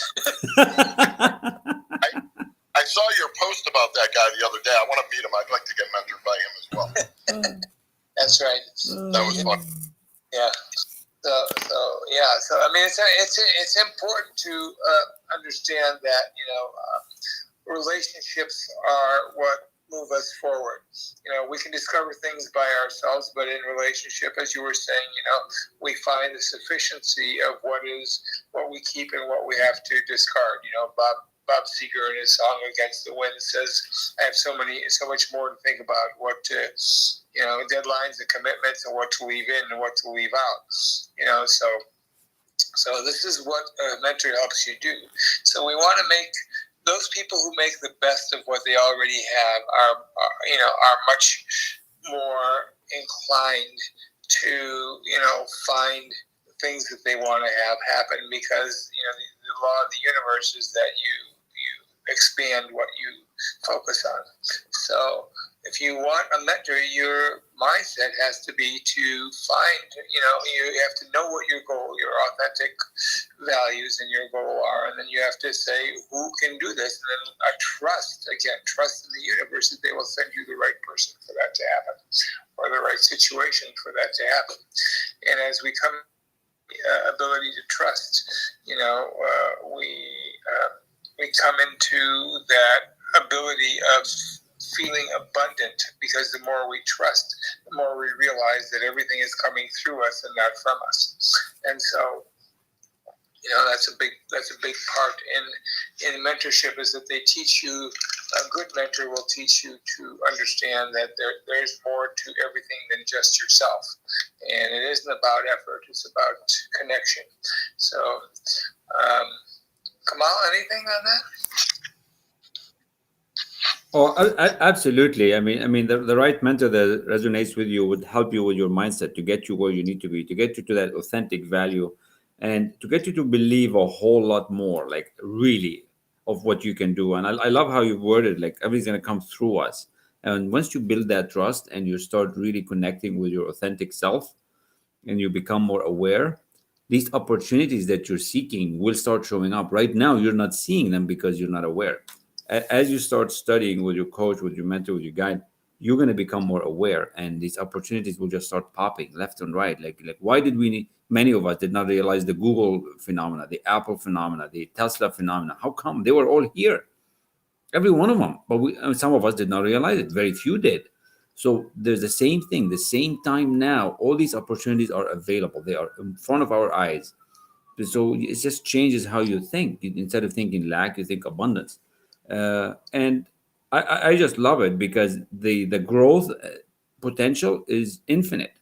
I saw your post about that guy the other day. I want to meet him. I'd like to get mentored by him as well. That's right. That was fun. Yeah. So I mean, it's important to understand that relationships are what move us forward. We can discover things by ourselves, but in relationship, as you were saying, we find the sufficiency of what we keep and what we have to discard. Bob Seger in his song "Against the Wind" says, "I have so much more to think about. What to, deadlines and commitments, and what to leave in and what to leave out. So this is what a mentor helps you do. So we want to make those people who make the best of what they already have are much more inclined to find things that they want to have happen, because the law of the universe is that you expand what you focus on. So if you want a mentor, your mindset has to be to find, you have to know what your goal, your authentic values and your goal are, and then you have to say, who can do this? And then trust in the universe that they will send you the right person for that to happen, or the right situation for that to happen. And as we come ability to trust, we come into that ability of feeling abundant, because the more we trust, the more we realize that everything is coming through us and not from us. And so, that's a big part in mentorship, is that they teach you. A good mentor will teach you to understand that there's more to everything than just yourself, and it isn't about effort; it's about connection. So, Kamal, anything on that? Oh, absolutely. I mean, the right mentor that resonates with you would help you with your mindset to get you where you need to be, to get you to that authentic value, and to get you to believe a whole lot more, like really, of what you can do. And I love how you worded, like everything's going to come through us. And once you build that trust and you start really connecting with your authentic self, and you become more aware, these opportunities that you're seeking will start showing up. Right now, you're not seeing them because you're not aware. As you start studying with your coach, with your mentor, with your guide, you're going to become more aware, and these opportunities will just start popping left and right. Like why did many of us did not realize the Google phenomena, the Apple phenomena, the Tesla phenomena? How come? They were all here, every one of them, but some of us did not realize it. Very few did. So there's the same thing, the same time now. All these opportunities are available. They are in front of our eyes. So it just changes how you think. Instead of thinking lack, you think abundance. And I just love it, because the growth potential is infinite,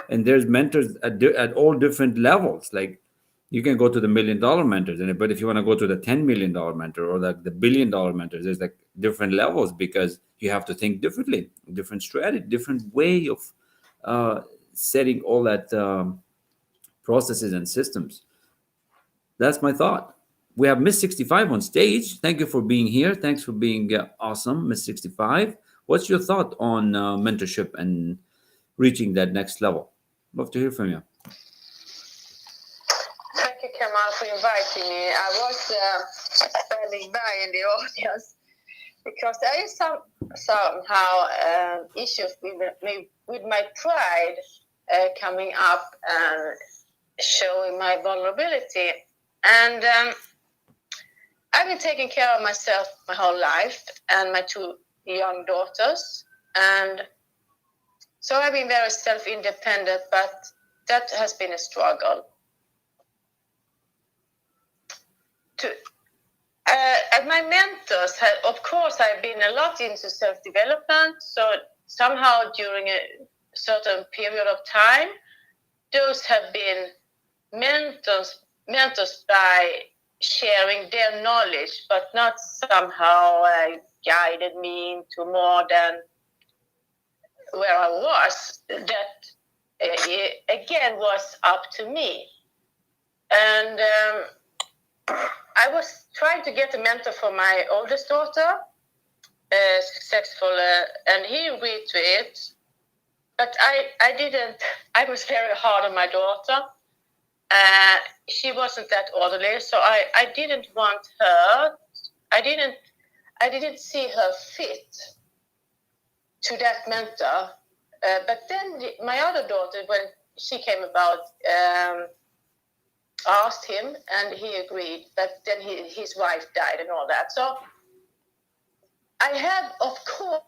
and there's mentors at all different levels. Like you can go to the $1 million mentors, but if you want to go to the $10 million mentor, or like the $1 billion mentors, there's like different levels, because you have to think differently, different strategy, different way of setting all that processes and systems. That's my thought. We have Miss 65 on stage. Thank you for being here. Thanks for being awesome, Miss 65. What's your thought on mentorship and reaching that next level? Love to hear from you. Thank you, Kamal, for inviting me. I was standing by in the audience because there is somehow issues with my pride coming up and showing my vulnerability. And I've been taking care of myself my whole life and my 2 young daughters. And so I've been very self-independent, but that has been a struggle. and my mentors had, of course, I've been a lot into self-development. So somehow during a certain period of time, those have been mentors by sharing their knowledge, but not somehow guided me into more than where I was. That again was up to me. And I was trying to get a mentor for my oldest daughter, successful, and he agreed to it. But I didn't. I was very hard on my daughter. She wasn't that orderly, so I didn't want her. I didn't see her fit to that mentor. But then my other daughter, when she came about, asked him, and he agreed. But then his wife died and all that. So I have, of course,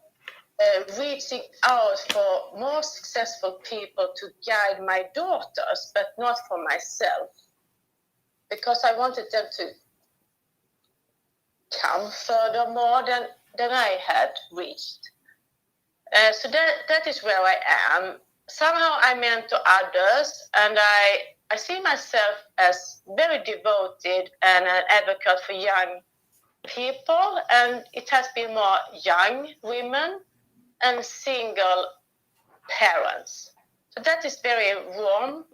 reaching out for more successful people to guide my daughters, but not for myself, because I wanted them to come further more than I had reached. So that is where I am. Somehow I mentor others, and I see myself as very devoted and an advocate for young people, and it has been more young women and single parents. So that is very warm.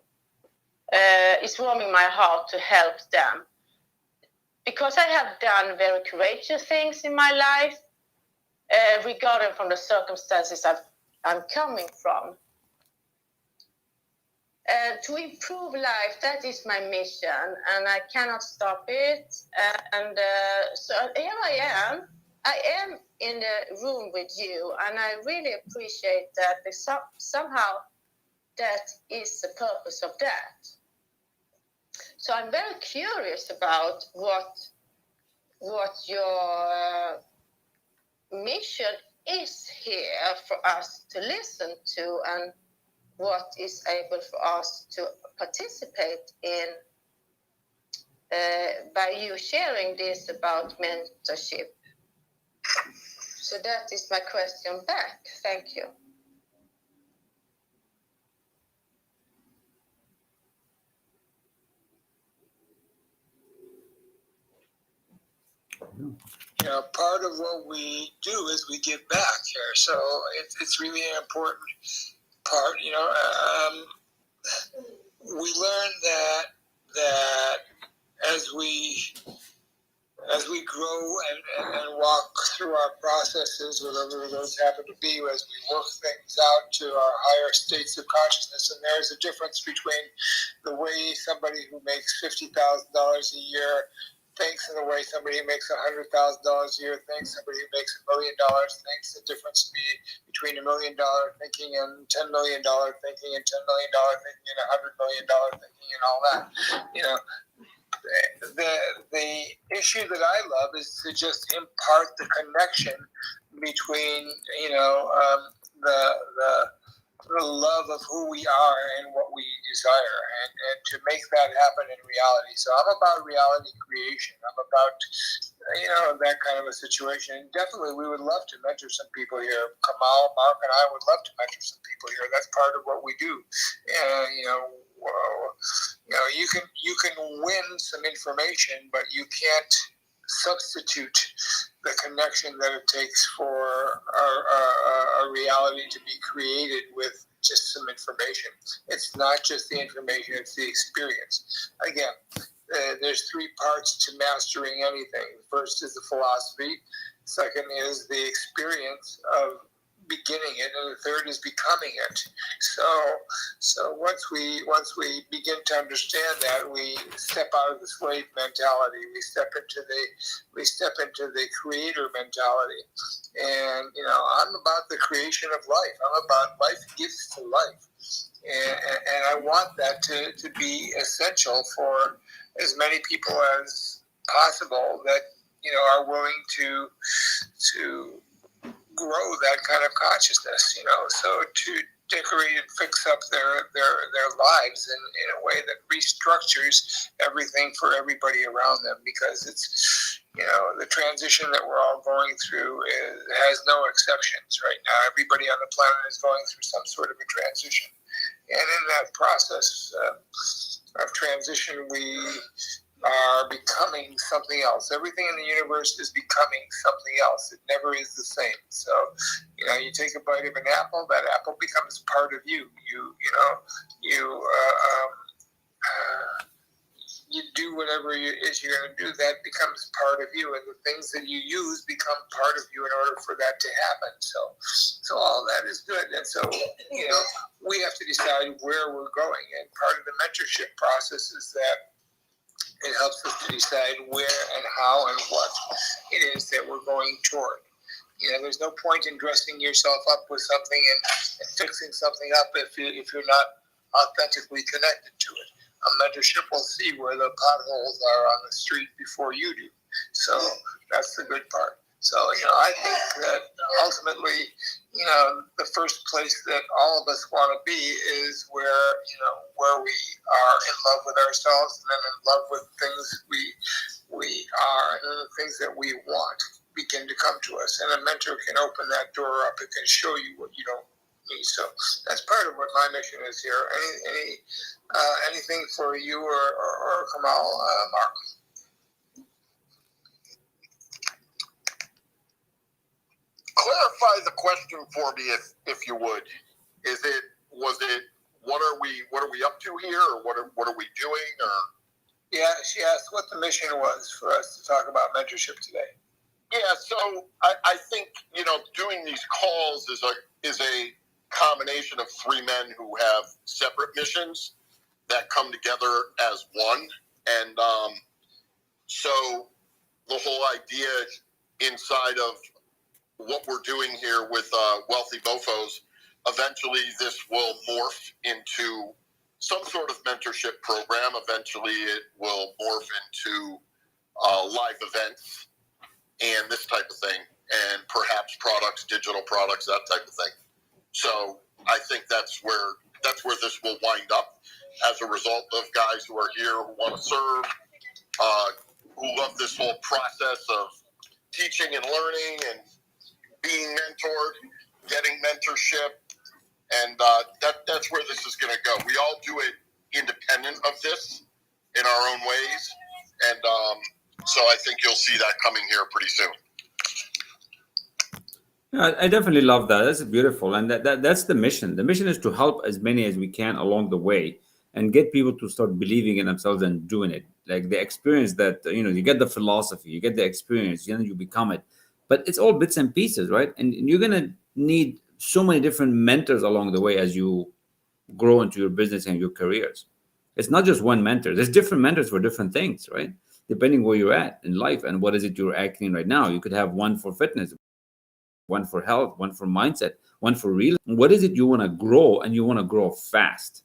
It's warming my heart to help them, because I have done very courageous things in my life, regarding from the circumstances I'm coming from. To improve life, that is my mission, and I cannot stop it. So here I am. I am in the room with you, and I really appreciate that. Somehow that is the purpose of that. So I'm very curious about what your mission is here for us to listen to, and what is able for us to participate in by you sharing this about mentorship. So that is my question back. Thank you. You know, part of what we do is we give back here. So it's really an important part. You know, we learn that as we grow and walk through our processes, whatever those happen to be, as we work things out to our higher states of consciousness, and there's a difference between the way somebody who makes $50,000 a year thinks and the way somebody who makes $100,000 a year thinks, somebody who makes $1 million thinks. The difference between $1 million thinking and $10 million thinking and $10 million thinking and $100 million thinking and all that. You know, the issue that I love is to just impart the connection between, you know, the love of who we are and what we desire, and to make that happen in reality. So I'm about reality creation. I'm about, you know, that kind of a situation. And definitely we would love to mentor some people here. Kamal, Mark, and I would love to mentor some people here. That's part of what we do. You know, you can win some information, but you can't substitute the connection that it takes for a reality to be created with just some information. It's not just the information, it's the experience. Again, there's three parts to mastering anything. The first is the philosophy. Second is the experience of beginning it, and the third is becoming it. So once we begin to understand that, we step out of the slave mentality. We step into the creator mentality. And you know, I'm about the creation of life. I'm about life gives to life, and I want that to be essential for as many people as possible that, you know, are willing to grow that kind of consciousness, you know. So decorate and fix up their lives in a way that restructures everything for everybody around them, because it's, the transition that we're all going through has no exceptions right now. Everybody on the planet is going through some sort of a transition, and in that process of transition, we are becoming something else. Everything in the universe is becoming something else. It never is the same. So, you take a bite of an apple, that apple becomes part of you. You do whatever it is you're going to do, that becomes part of you, and the things that you use become part of you in order for that to happen. So all that is good. And so, we have to decide where we're going. And part of the mentorship process is that it helps us to decide where and how and what it is that we're going toward. There's no point in dressing yourself up with something and fixing something up if you're not authentically connected to it. A mentorship will see where the potholes are on the street before you do. So that's the good part. So, I think that ultimately, the first place that all of us want to be is where we are in love with ourselves, and then in love with things we are, and the things that we want begin to come to us. And a mentor can open that door up. It can show you what you don't need. So that's part of what my mission is here. Anything for you or Kamal, Mark? Clarify the question for me, if you would. Was it what are we up to here, or what are we doing, or? Yeah, she asked what the mission was for us to talk about mentorship today. Yeah, so I think doing these calls is a combination of three men who have separate missions that come together as one, and so the whole idea inside of what we're doing here with Wealthy Mofos, eventually this will morph into some sort of mentorship program. Eventually it will morph into live events and this type of thing, and perhaps products, digital products, that type of thing. So I think that's where this will wind up, as a result of guys who are here, who want to serve, who love this whole process of teaching and learning and being mentored, getting mentorship, and that's where this is going to go. We all do it independent of this in our own ways, and so I think you'll see that coming here pretty soon. Yeah, I definitely love that. That's beautiful, and that's the mission. The mission is to help as many as we can along the way, and get people to start believing in themselves and doing it. Like the experience that you get the philosophy, you get the experience, you become it. But it's all bits and pieces, right? And you're gonna need so many different mentors along the way as you grow into your business and your careers. It's not just one mentor. There's different mentors for different things, right? Depending where you're at in life and what is it you're acting right now. You could have one for fitness, one for health, one for mindset, one for real. What is it you want to grow, and you want to grow fast?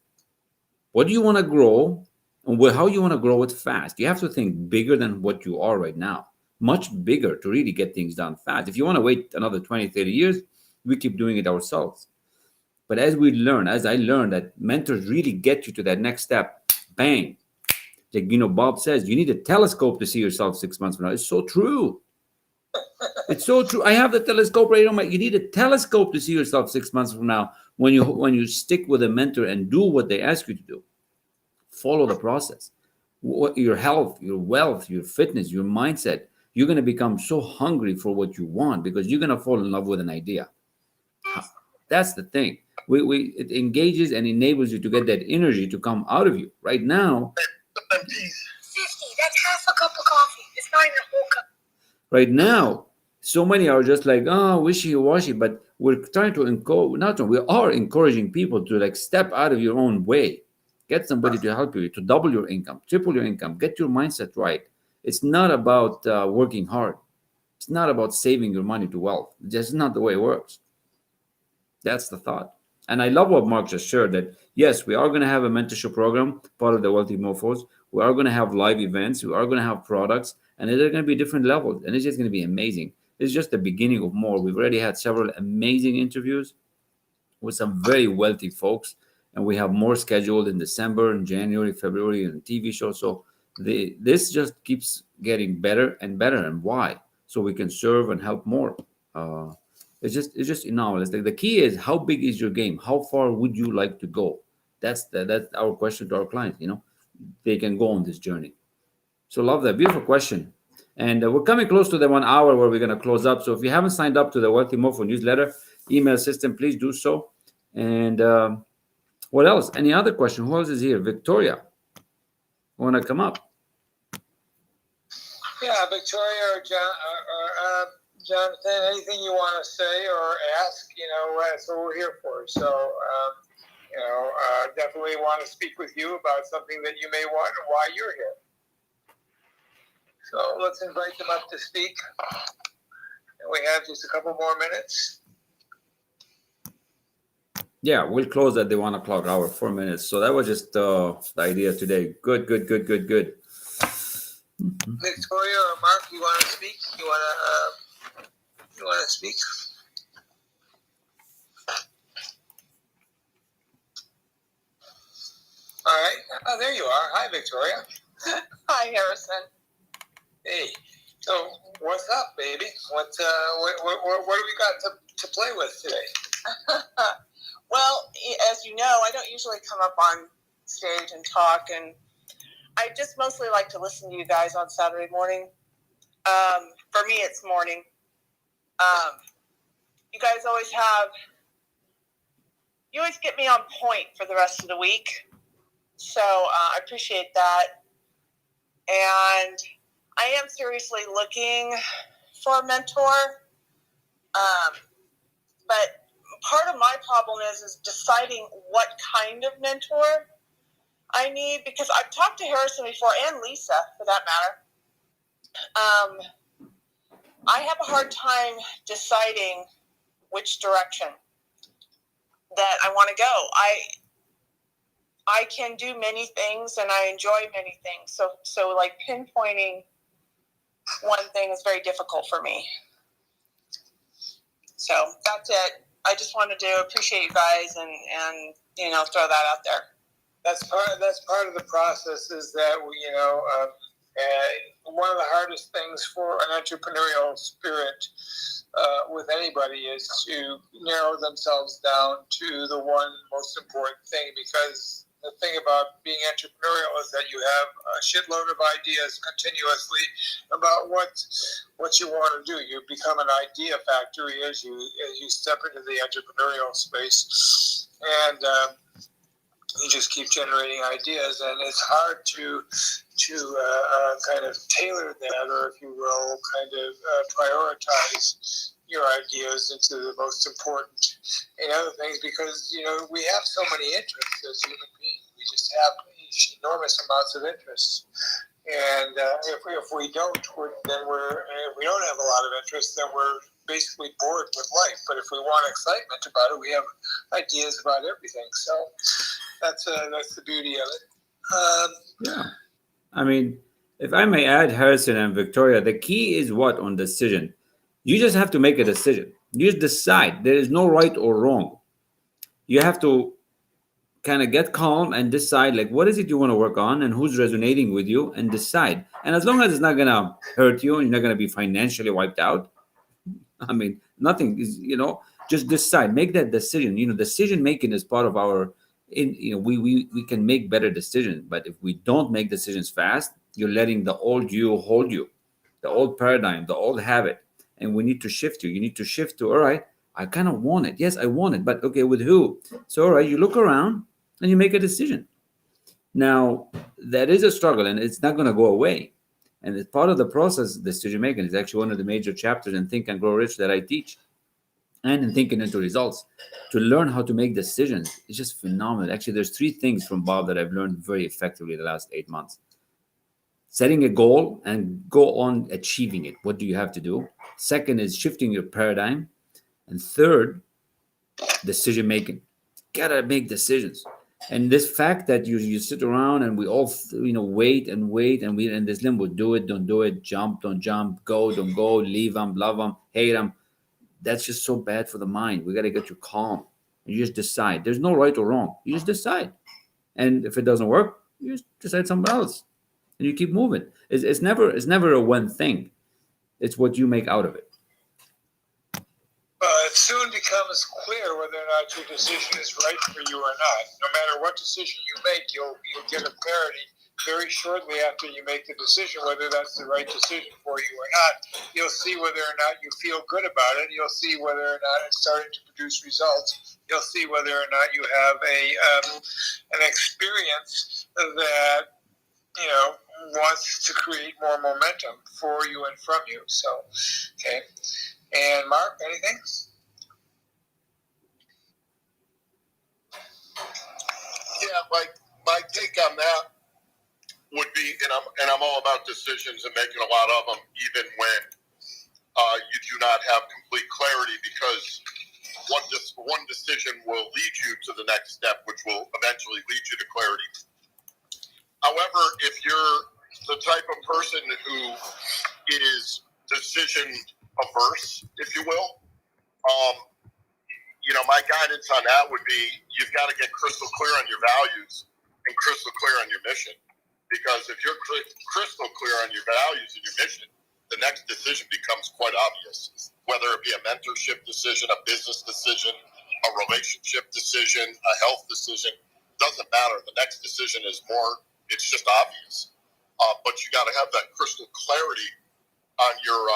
What do you want to grow, and how you want to grow it fast? You have to think bigger than what you are right now, much bigger, to really get things done fast. If you want to wait another 20, 30 years, we keep doing it ourselves. But as I learned that mentors really get you to that next step, bang. Like, Bob says, you need a telescope to see yourself 6 months from now. It's so true. It's so true. I have the telescope right on my. You need a telescope to see yourself 6 months from now when you stick with a mentor and do what they ask you to do. Follow the process. Your health, your wealth, your fitness, your mindset. You're going to become so hungry for what you want because you're going to fall in love with an idea. That's the thing. It engages and enables you to get that energy to come out of you. Right now, 50. That's half a cup of coffee. It's not even a whole cup. Right now, so many are just like, wishy-washy, but we're trying to we are encouraging people to step out of your own way. Get somebody to help you to double your income, triple your income, get your mindset right. It's not about working hard. It's not about saving your money to wealth. That's not the way it works. That's the thought. And I love what Mark just shared, that yes, we are going to have a mentorship program, part of the Wealthy Mofos. We are going to have live events. We are going to have products, and they're going to be different levels. And it's just going to be amazing. It's just the beginning of more. We've already had several amazing interviews. with some very wealthy folks, and we have more scheduled in December and January, February, and TV shows. So this just keeps getting better and better. And why? So we can serve and help more. It's just enormous. The key is, how big is your game? How far would you like to go? That's our question to our clients. They can go on this journey. So love that. Beautiful question. And we're coming close to the 1 hour where we're going to close up. So if you haven't signed up to the Wealthy Mofo newsletter, email system, please do so. And what else? Any other question? Who else is here? Victoria, want to come up? Yeah, Victoria or Jonathan, anything you want to say or ask, that's what we're here for. So, definitely want to speak with you about something that you may want and why you're here. So let's invite them up to speak. And we have just a couple more minutes. Yeah, we'll close at the 1 o'clock hour, 4 minutes. So that was just the idea today. Good. Victoria or Mark, you want to speak? You want to speak? All right. Oh, there you are. Hi, Victoria. Hi, Harrison. Hey. So, what's up, baby? What do we got to play with today? Well, as you know, I don't usually come up on stage and talk, and I just mostly like to listen to you guys on Saturday morning. For me, it's morning. You guys always get me on point for the rest of the week. So I appreciate that. And I am seriously looking for a mentor. But part of my problem is deciding what kind of mentor I need, because I've talked to Harrison before, and Lisa for that matter. I have a hard time deciding which direction that I want to go. I can do many things and I enjoy many things. So like pinpointing one thing is very difficult for me. So that's it. I just wanted to appreciate you guys and throw that out there. That's part of the process. Is that one of the hardest things for an entrepreneurial spirit with anybody is to narrow themselves down to the one most important thing, because the thing about being entrepreneurial is that you have a shitload of ideas continuously about what you want to do. You become an idea factory as you step into the entrepreneurial space, and you just keep generating ideas, and it's hard to kind of tailor that, or if you will, kind of prioritize your ideas into the most important and other things, because we have so many interests as human beings. We just have enormous amounts of interests, and if we don't have a lot of interest, then we're basically bored with life. But if we want excitement about it, we have ideas about everything. So that's the beauty of it. Yeah. I mean, if I may add, Harrison and Victoria, the key is what on decision? You just have to make a decision. You just decide. There is no right or wrong. You have to kind of get calm and decide, like, what is it you want to work on and who's resonating with you, and decide. And as long as it's not going to hurt you and you're not going to be financially wiped out, I mean, nothing is, just decide, make that decision. Decision making is part of our, we can make better decisions. But if we don't make decisions fast, you're letting the old you hold you, the old paradigm, the old habit. And we need to shift you. You need to shift to, all right, I kind of want it. Yes, I want it. But okay, with who? So, all right, you look around and you make a decision. Now, that is a struggle, and it's not going to go away. And it's part of the process, decision making. It's actually one of the major chapters in Think and Grow Rich that I teach, and in Thinking into Results, to learn how to make decisions. It's just phenomenal. Actually, there's 3 things from Bob that I've learned very effectively the last 8 months. Setting a goal and go on achieving it. What do you have to do? Second is shifting your paradigm. And third, decision making. Gotta make decisions. And this fact that you sit around and we all wait and we're in this limbo. Do it, don't do it, jump, don't jump, go, don't go, leave them, love them, hate them. That's just so bad for the mind. We got to get you calm. You just decide. There's no right or wrong. You just decide. And if it doesn't work, you just decide something else. And you keep moving. It's never a one thing. It's what you make out of it. It soon becomes clear whether or not your decision is right for you or not. No matter what decision you make, you'll get a clarity very shortly after you make the decision whether that's the right decision for you or not. You'll see whether or not you feel good about it. You'll see whether or not it's starting to produce results. You'll see whether or not you have an experience that wants to create more momentum for you and from you. So, okay. And Mark, anything? Yeah, my take on that would be, and I'm all about decisions and making a lot of them, even when you do not have complete clarity, because one decision will lead you to the next step, which will eventually lead you to clarity. However, if you're the type of person who is decision averse, if you will, my guidance on that would be you've got to get crystal clear on your values and crystal clear on your mission. Because if you're crystal clear on your values and your mission, the next decision becomes quite obvious. Whether it be a mentorship decision, a business decision, a relationship decision, a health decision, doesn't matter. The next decision is it's just obvious. But you got to have that crystal clarity on your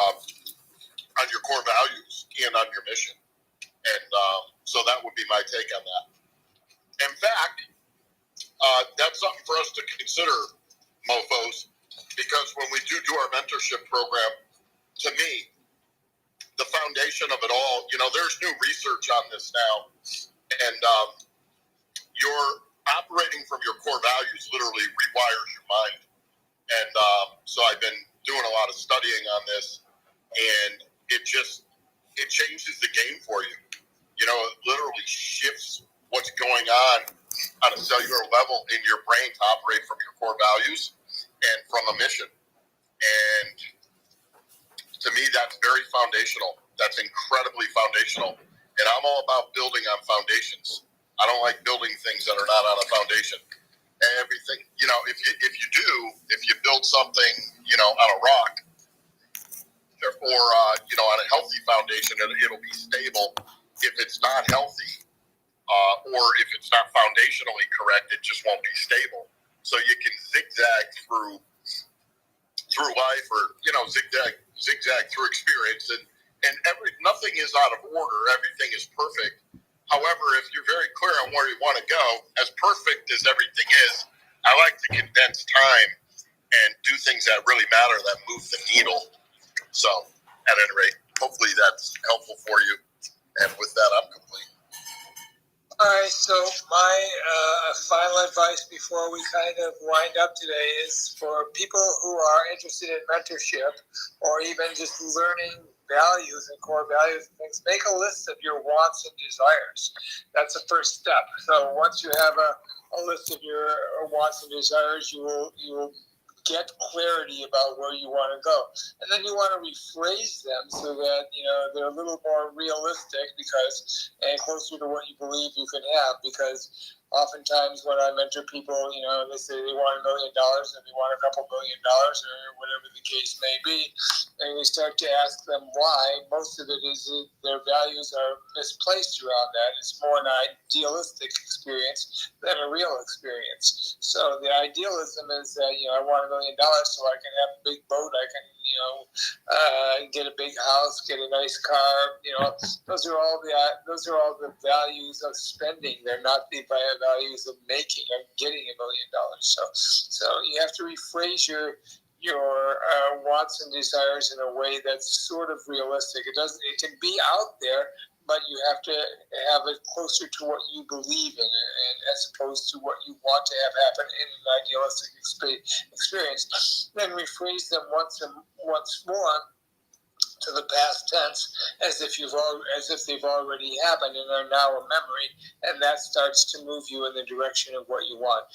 core values and on your mission. And so that would be my take on that. In fact, that's something for us to consider, Mofos, because when we do our mentorship program, to me, the foundation of it all, there's new research on this now, and you're operating from your core values literally rewires your mind. And so I've been doing a lot of studying on this, and it changes the game for you. It literally shifts what's going on a cellular level in your brain to operate from your core values and from a mission. And to me, that's very foundational. That's incredibly foundational. And I'm all about building on foundations. I don't like building things that are not on a foundation. Everything, if you build something, on a rock or, on a healthy foundation, it'll be stable. If it's not healthy, or if it's not foundationally correct, it just won't be stable. So you can zigzag through life, or zigzag through experience, and nothing is out of order. Everything is perfect. However, if you're very clear on where you want to go, as perfect as everything is, I like to condense time and do things that really matter, that move the needle. So, at any rate, hopefully that's helpful for you. And with that, I'm complete. All right, so my final advice before we kind of wind up today is for people who are interested in mentorship or even just learning values and core values and things, make a list of your wants and desires. That's the first step. So once you have a list of your wants and desires, you will get clarity about where you want to go. And then you want to rephrase them so that, they're a little more realistic and closer to what you believe you can have. Because oftentimes when I mentor people, they say they want $1 million and they want a couple $1 million or whatever the case may be. And we start to ask them why. Most of it is their values are misplaced around that. It's more an idealistic experience than a real experience. So the idealism is that, I want $1 million so I can have a big boat, I can, get a big house, get a nice car. Those are all the values of spending. They're not the values of making, of getting $1 million. So you have to rephrase your wants and desires in a way that's sort of realistic. It can be out there, but you have to have it closer to what you believe in, and as opposed to what you want to have happen in an idealistic experience. Then rephrase them once more to the past tense, as if they've already happened and are now a memory, and that starts to move you in the direction of what you want.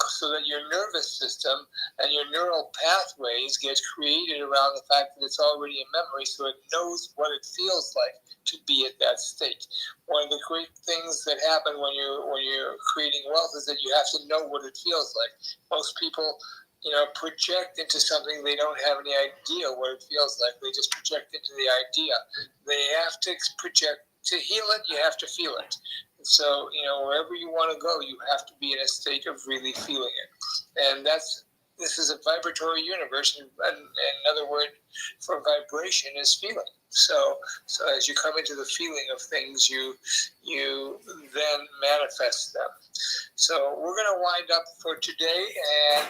so that your nervous system and your neural pathways get created around the fact that it's already in memory, so it knows what it feels like to be at that state. One of the great things that happen when you're creating wealth is that you have to know what it feels like. Most people, project into something they don't have any idea what it feels like. They just project into the idea. They have to project to heal it. You have to feel it. And so, wherever you want to go, you have to be in a state of really feeling it. And this is a vibratory universe, and another word for vibration is feeling. So as you come into the feeling of things, you then manifest them. So we're going to wind up for today, and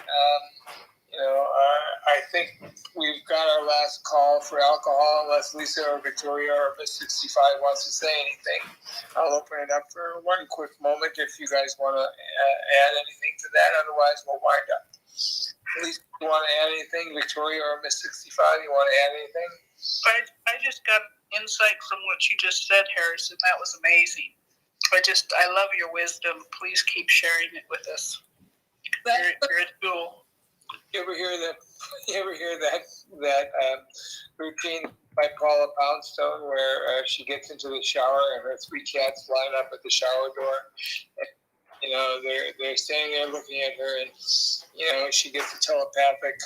I think we've got our last call for alcohol, unless Lisa or Victoria or Miss 65 wants to say anything. I'll open it up for one quick moment if you guys want to add anything to that. Otherwise, we'll wind up. Lisa, you want to add anything? Victoria or Miss 65, you want to add anything? I just got insight from what you just said, Harrison. That was amazing. I love your wisdom. Please keep sharing it with us. You're a jewel. You ever hear that routine by Paula Poundstone where she gets into the shower and her 3 cats line up at the shower door? And, they're standing there looking at her, and she gets a telepathic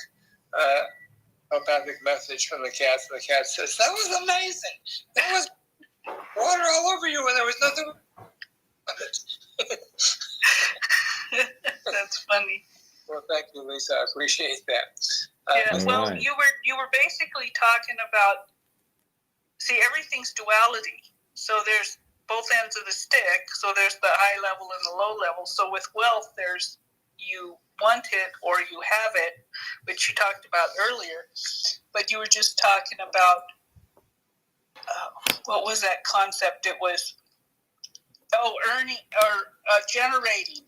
message from the cats, and the cat says, "That was amazing. There was water all over you, and there was nothing wrong with it." That's funny. Well, thank you, Lisa. I appreciate that. Well, right. you were basically talking about, see, everything's duality. So there's both ends of the stick. So there's the high level and the low level. So with wealth, there's you want it or you have it, which you talked about earlier. But you were just talking about, what was that concept? It was, earning or generating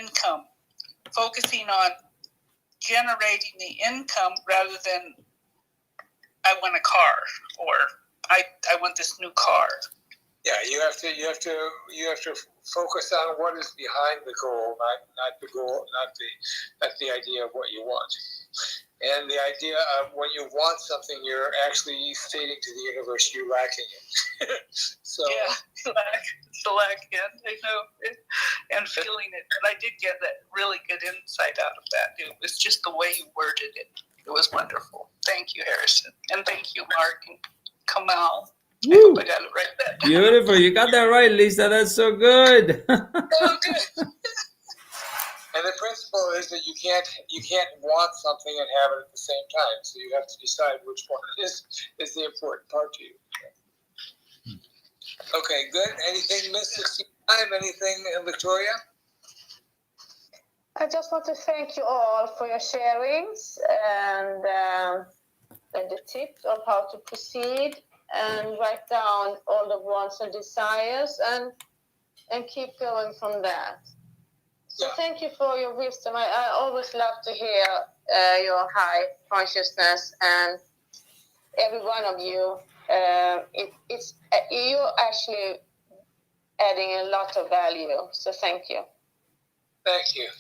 income. Focusing on generating the income rather than I want a car or I want this new car. Yeah, you have to focus on what is behind the goal, not the goal, not the idea of what you want. And the idea of when you want something, you're actually stating to the universe you're lacking it. So yeah, the lack, I know, and feeling it. And I did get that really good insight out of that. It was just the way you worded it. It was wonderful. Thank you, Harrison, and thank you, Mark and Kamal. Woo. I hope I got it right. That Beautiful. You got that right, Lisa. That's so good. oh, good. And the principle is that you can't want something and have it at the same time. So you have to decide which one is the important part to you. Okay, good. Anything, Miss 65? Anything, Victoria? I just want to thank you all for your sharings and the tips of how to proceed and write down all the wants and desires and keep going from that. So thank you for your wisdom. I always love to hear your high consciousness, and every one of you. It's you're actually adding a lot of value. So thank you. Thank you.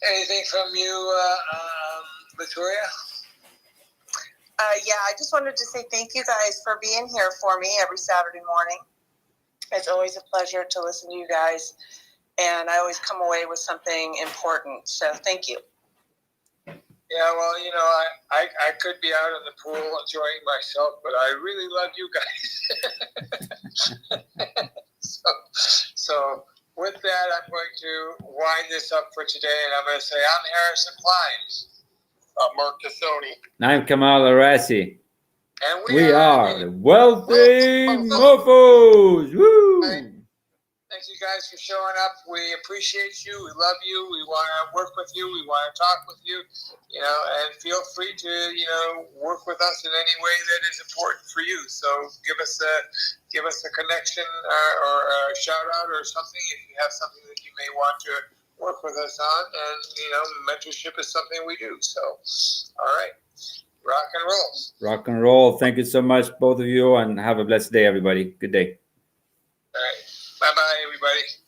Anything from you, Victoria? Yeah, I just wanted to say thank you guys for being here for me every Saturday morning. It's always a pleasure to listen to you guys, and I always come away with something important. So thank you. Yeah, well, I could be out in the pool enjoying myself, but I really love you guys. So with that, I'm going to wind this up for today, and I'm going to say I'm Harrison Klien. Mark Tosono. I'm Kamal El-Rassi. And We are the Wealthy Mofos. Woo! Thank you guys for showing up. We appreciate you. We love you. We want to work with you. We want to talk with you. And feel free to work with us in any way that is important for you. So give us a connection or a shout out or something if you have something that you may want to work with us on. And mentorship is something we do. So all right, rock and roll. Rock and roll. Thank you so much, both of you, and have a blessed day, everybody. Good day. All right. Bye-bye, everybody.